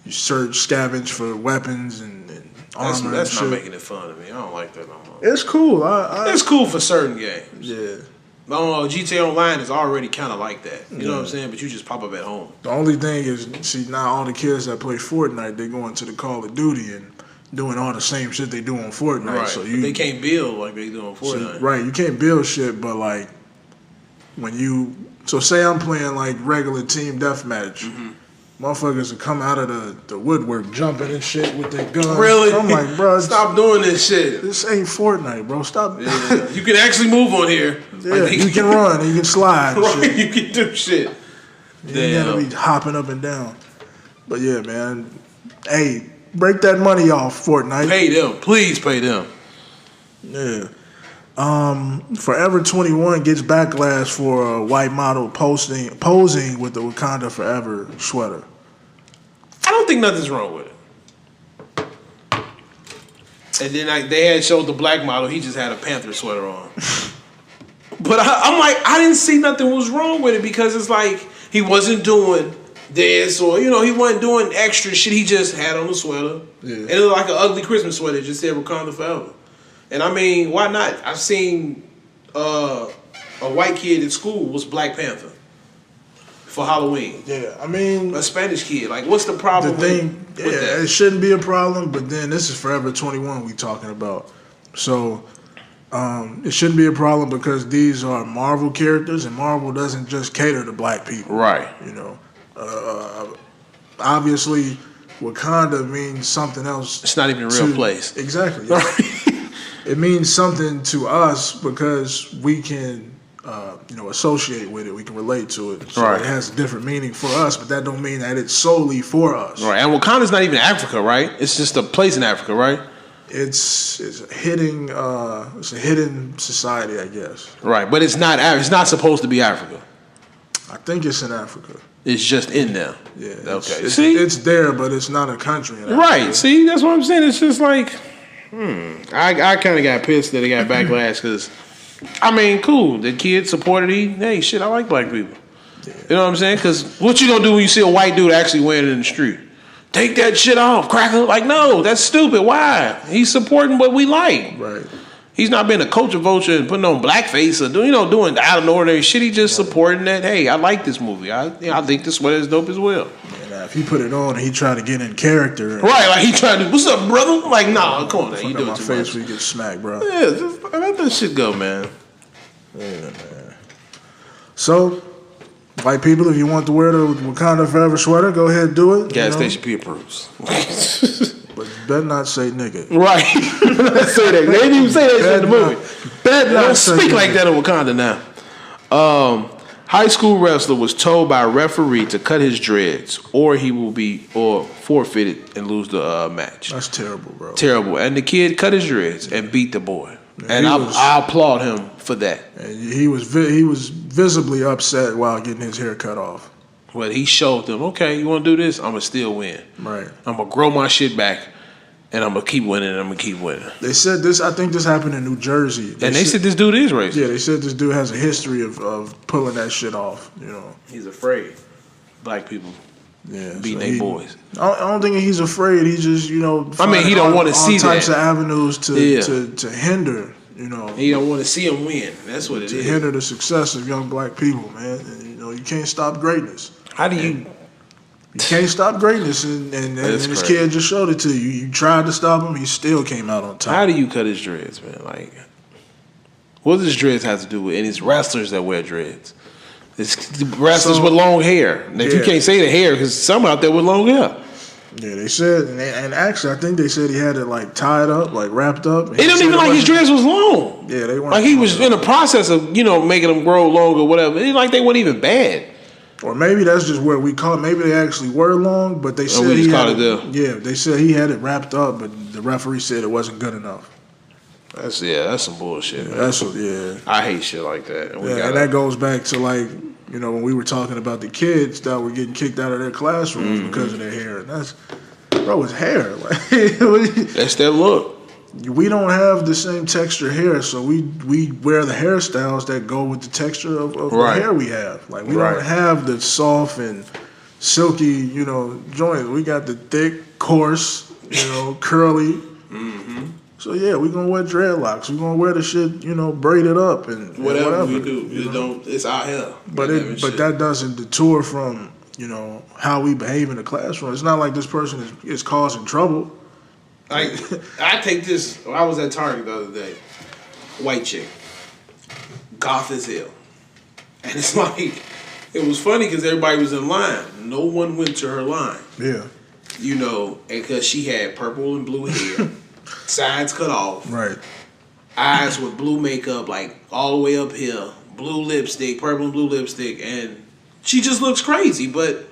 you search, scavenge for weapons and armor. That's and not shit. making it fun to me. I don't like that no more. It's cool. It's cool for certain games. Yeah. I don't know, GTA Online is already kind of like that. You know what I'm saying? But you just pop up at home. The only thing is, see, now all the kids that play Fortnite, they go into the Call of Duty and doing all the same shit they do on Fortnite. Right. So they can't build like they do on Fortnite. So, right. You can't build shit, but like when you... So say I'm playing like regular team deathmatch. Mm-hmm. Motherfuckers will come out of the woodwork jumping and shit with their guns. Really? I'm like, bro, stop doing this shit. This ain't Fortnite, bro. Stop. Yeah. You can actually move on here. Yeah, like you can run and you can slide. And right, shit. you can do shit. You gotta be hopping up and down. But yeah, man. Hey, break that money off, Fortnite. Pay them. Please pay them. Yeah. Forever 21 gets backlash for a white model posing with the Wakanda Forever sweater. I don't think nothing's wrong with it. And then they had showed the black model. He just had a Panther sweater on. But I'm like, I didn't see nothing was wrong with it because it's like he wasn't doing this or, he wasn't doing extra shit. He just had on a sweater. Yeah. And it looked like an ugly Christmas sweater. It just said Wakanda Forever. And I mean, why not? I've seen a white kid at school was Black Panther for Halloween. Yeah, I mean... A Spanish kid. Like, what's the problem with that? It shouldn't be a problem, but then this is Forever 21 we talking about. So, it shouldn't be a problem because these are Marvel characters, and Marvel doesn't just cater to black people. Right. Obviously, Wakanda means something else. It's not even a real place. Exactly. It means something to us because we can, associate with it. We can relate to it. So it has a different meaning for us, but that don't mean that it's solely for us. Right. And Wakanda's not even Africa, right? It's just a place in Africa, right? It's a hidden society, I guess. Right, but it's not supposed to be Africa. I think it's in Africa. It's just in there. Yeah. Okay. It's there, but it's not a country in Africa. Right. See, that's what I'm saying. It's just like, I kind of got pissed that it got backlash because, I mean, cool. The kid supported hey, shit, I like black people. You know what I'm saying? Because what you gonna do when you see a white dude actually wearing it in the street? Take that shit off, cracker. Like, no, that's stupid. Why? He's supporting what we like. Right. He's not being a culture vulture and putting on blackface or doing out of the ordinary shit. He just supporting that. Hey, I like this movie. I think this sweater is dope as well. And if he put it on, he tried to get in character. Right, like he tried to. What's up, brother? Like, nah, come on, man. You doing my too face, much. we get smacked, bro. Yeah, just let that shit go, man. Yeah, man. So, white people, if you want to wear the Wakanda Forever sweater, go ahead and do it. Gas station P approves. But you better not say nigga. Right. Say that. They didn't even say that shit in the movie. Better not Don't say speak nigga. like that in Wakanda now. High school wrestler was told by a referee to cut his dreads, or he will be forfeited and lose the match. That's terrible, bro. Terrible. And the kid cut his dreads and beat the boy. Man, and I applaud him for that. And he was visibly upset while getting his hair cut off. But he showed them, okay, you want to do this? I'm going to still win. Right. I'm going to grow my shit back, and I'm going to keep winning, and I'm going to keep winning. They said this, I think this happened in New Jersey. They said this dude is racist. Yeah, they said this dude has a history of pulling that shit off, you know. He's afraid. Black people beating their boys. I don't think he's afraid. He just, you know, he don't want to see all types that. of avenues to hinder, you know. He don't want to see him win. That's what it to is. hinder the success of young black people, man. And, you know, you can't stop greatness. How do you... You can't stop greatness, and this kid just showed it to you. You tried to stop him, he still came out on top. How do you cut his dreads, man? Like, what does dreads have to do with? And it's wrestlers that wear dreads. It's wrestlers with long hair. And if you can't say the hair, because some out there with long hair. Yeah, they said, and actually, I think they said he had it like tied up, like wrapped up. It don't even like his dreads was long. Yeah, they weren't. Like he was in the process of making them grow longer, whatever. It like they weren't even bad. Or maybe that's just where we call it. Maybe they actually were long, but they said we just he called had it there. Yeah, they said he had it wrapped up, but the referee said it wasn't good enough. That's some bullshit. Man. That's what. Yeah, I hate shit like that. And that goes back to like when we were talking about the kids that were getting kicked out of their classrooms because of their hair, and that's his hair. Like that's their look. We don't have the same texture hair, so we wear the hairstyles that go with the texture of the hair we have. Like we don't have the soft and silky, joints. We got the thick, coarse, curly. So yeah, we're gonna wear dreadlocks. We're gonna wear the shit, braided up and whatever we do. It's our hair. But that doesn't deter from how we behave in the classroom. It's not like this person is causing trouble. Like, I take this. I was at Target the other day. White chick, goth as hell, and it's like it was funny because everybody was in line. No one went to her line. Yeah, and because she had purple and blue hair, sides cut off, right, eyes with blue makeup, like all the way up here, blue lipstick, purple and blue lipstick, and she just looks crazy. But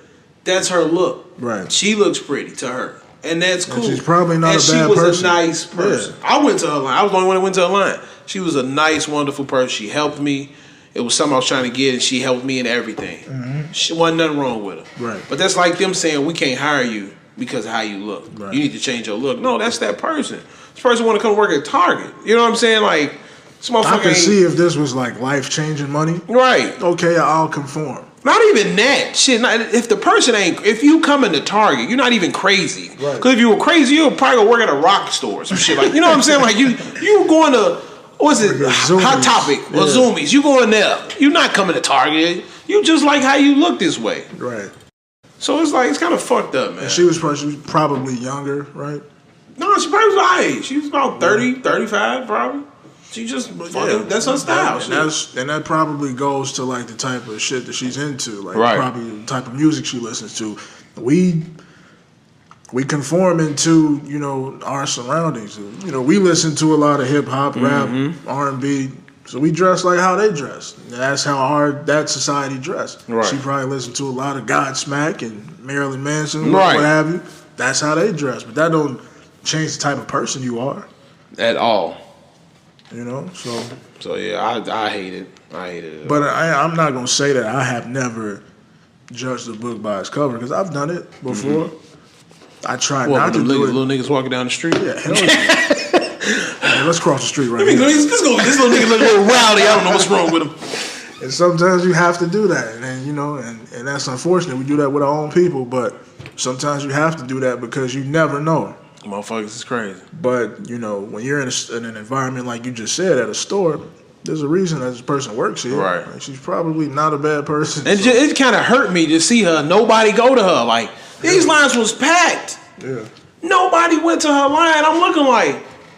that's her look. Right, she looks pretty to her. And that's cool. And she's probably not a bad person. And she was a nice person. Yeah. I went to her line. I was the only one that went to her line. She was a nice, wonderful person. She helped me. It was something I was trying to get, and she helped me in everything. Mm-hmm. She wasn't nothing wrong with her. Right. But that's like them saying, we can't hire you because of how you look. Right. You need to change your look. No, that's that person. This person want to come work at Target. You know what I'm saying? Like, this motherfucker I can see if this was like life-changing money. Right. Okay, I'll conform. Not even that shit. If you come into Target, you're not even crazy. Because if you were crazy, you would probably go work at a rock store or some shit. Like, you know what I'm saying? Like you going to Hot Topic or Zoomies? You going there? You're not coming to Target. You just like how you look this way. Right. So it's like it's kind of fucked up, man. And she was probably younger, right? No, she probably was our age. She was about 30, 35, probably. She just that's her style. And that probably goes to like the type of shit that she's into, like probably the type of music she listens to. We conform into our surroundings. We listen to a lot of hip hop, rap, R&B. So we dress like how they dress. That's how that society dressed. Right. She probably listened to a lot of Godsmack and Marilyn Manson, what have you. That's how they dress. But that don't change the type of person you are at all. So yeah, I hate it. I hate it. But I'm not gonna say that I have never judged a book by its cover because I've done it before. Mm-hmm. I try not to do it. Little niggas walking down the street. Yeah, hell yeah. Let's cross the street right now. This little nigga look a little rowdy. I don't know what's wrong with him. And sometimes you have to do that, and you know, and that's unfortunate. We do that with our own people, but sometimes you have to do that because you never know. Motherfuckers is crazy. But you know, when you're in an environment like you just said at a store, there's a reason that this person works here. Right. Like, she's probably not a bad person. And it kind of hurt me to see her. Nobody go to her. Like these lines was packed. Yeah. Nobody went to her line. I'm looking like,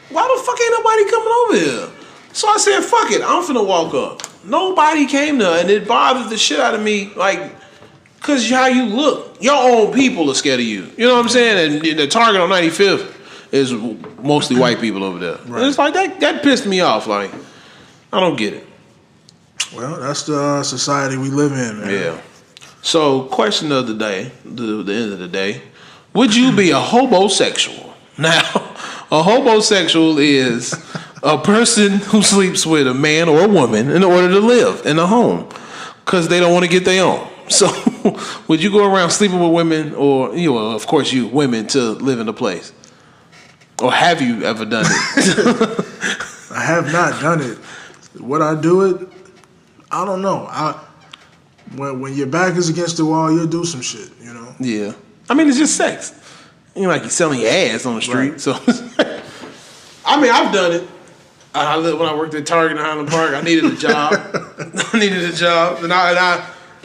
why the fuck ain't nobody coming over here? So I said, fuck it. I'm finna walk up. Nobody came to her, and it bothered the shit out of me. Like, cause how you look, your own people are scared of you. You know what I'm saying? And the Target on 95th is mostly white people over there. Right. And it's like that pissed me off. Like, I don't get it. Well, that's the society we live in, man. Yeah. So, question of the day, the end of the day, would you be a hobosexual? Now, a hobosexual is a person who sleeps with a man or a woman in order to live in a home because they don't want to get their own. So, would you go around sleeping with women, or of course, women to live in a place? Or have you ever done it? I have not done it. Would I do it? I don't know. When your back is against the wall, you'll do some shit, you know? Yeah. I mean, it's just sex. You know, like you're selling your ass on the street. Right. So, I mean, I've done it. When I worked at Target in Highland Park, I needed a job.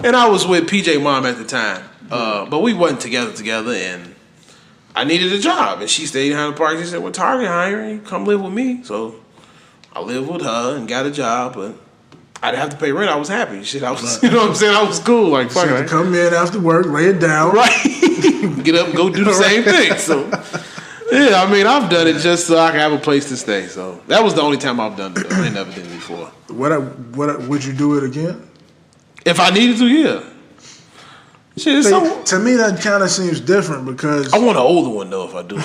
And I was with PJ Mom at the time. But we wasn't together, and I needed a job. And she stayed in Highland Park. She said, well, Target hiring, come live with me. So I lived with her and got a job, but I didn't have to pay rent. I was happy. Shit, I was, you know what I'm saying? I was cool. Like, fuck it. Come in after work, lay it down. Right. Get up and go do the same thing. So, yeah, I mean, I've done it just so I can have a place to stay. So that was the only time I've done it. I ain't never done it before. Would you do it again? If I needed to, yeah. Shit, to me, that kind of seems different because I want an older one though. If I do,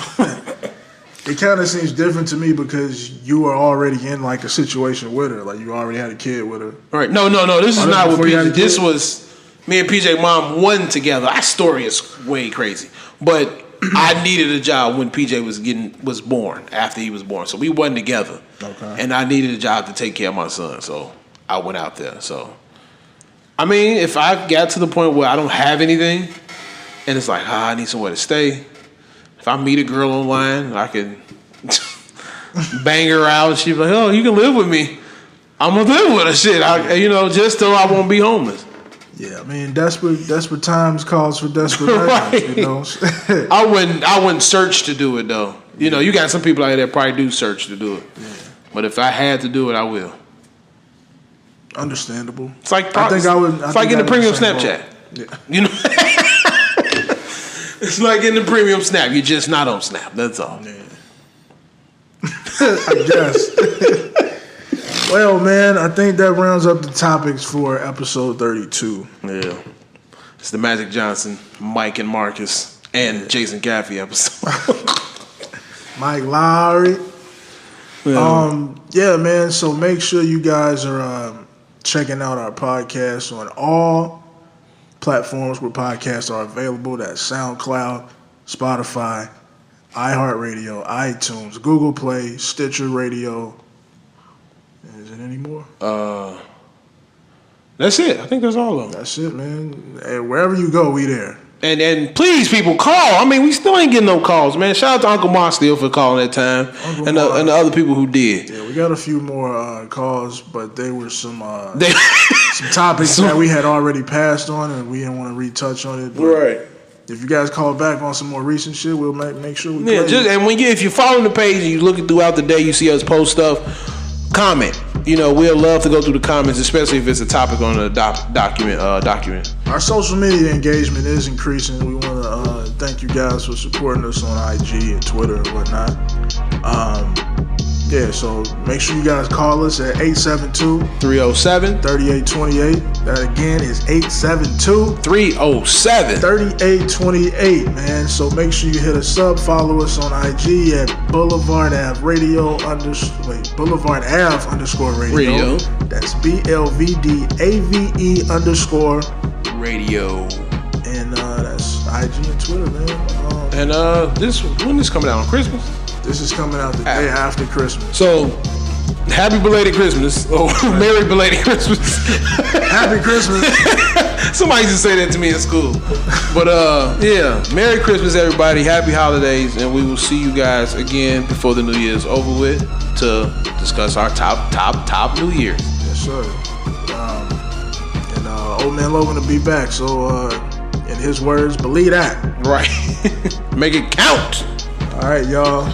it kind of seems different to me because you are already in like a situation with her, like you already had a kid with her. Right? No. This is not what PJ. This was me and PJ Mom won together. Our story is way crazy, but I needed a job when PJ was born. After he was born, so we wasn't together. Okay. And I needed a job to take care of my son, so I went out there. So. I mean, if I got to the point where I don't have anything, and it's like, I need somewhere to stay. If I meet a girl online, I can bang her out, and she's like, oh, you can live with me. I'm gonna live with her, shit. Just so I won't be homeless. Yeah, I mean, desperate times calls for desperate measures. Right. You know, I wouldn't search to do it though. You know, you got some people out there that probably do search to do it. Yeah. But if I had to do it, I will. Understandable. It's like in the premium Snapchat. Yeah. You know, it's like in the premium Snap. You're just not on Snap. That's all. Yeah. I guess. Well, man, I think that rounds up the topics for episode 32. Yeah, it's the Magic Johnson, Mike and Marcus, and Jason Gaffey episode. Mike Lowry. Yeah, man. So make sure you guys are. Checking out our podcast on all platforms where podcasts are available. That's SoundCloud, Spotify, iHeartRadio, iTunes, Google Play, Stitcher Radio. Is it any more? That's it. I think that's all of them. That's it, man. And wherever you go, we there. And please, people, call. I mean, we still ain't getting no calls, man. Shout out to Uncle Mar still for calling that time, and the other people who did. Yeah, we got a few more calls, but they were some topics that we had already passed on, and we didn't want to retouch on it. But right. If you guys call back on some more recent shit, we'll make sure we play it. And if you're following the page and you looking throughout the day, you see us post stuff, comment. You know, we'll love to go through the comments, especially if it's a topic on a document. Our social media engagement is increasing. We want to thank you guys for supporting us on IG and Twitter and whatnot. So make sure you guys call us at 872-307-3828. That again is 872-307-3828, man. So make sure you hit us up. Follow us on IG at Blvdave Radio Boulevard Ave _radio. Radio. That's BLVDAVE _radio. And that's IG and Twitter, man. When this coming out on Christmas? This is coming out the day after Christmas. So Happy belated Christmas. Oh, Merry belated Christmas. Happy Christmas. Somebody used to say that to me in school. But yeah, Merry Christmas, everybody. Happy holidays, and we will see you guys again before the New Year's over with to discuss our top New Year's. Yes, sir. And old man Logan will be back. So, in his words, believe that. Right. Make it count. All right, y'all.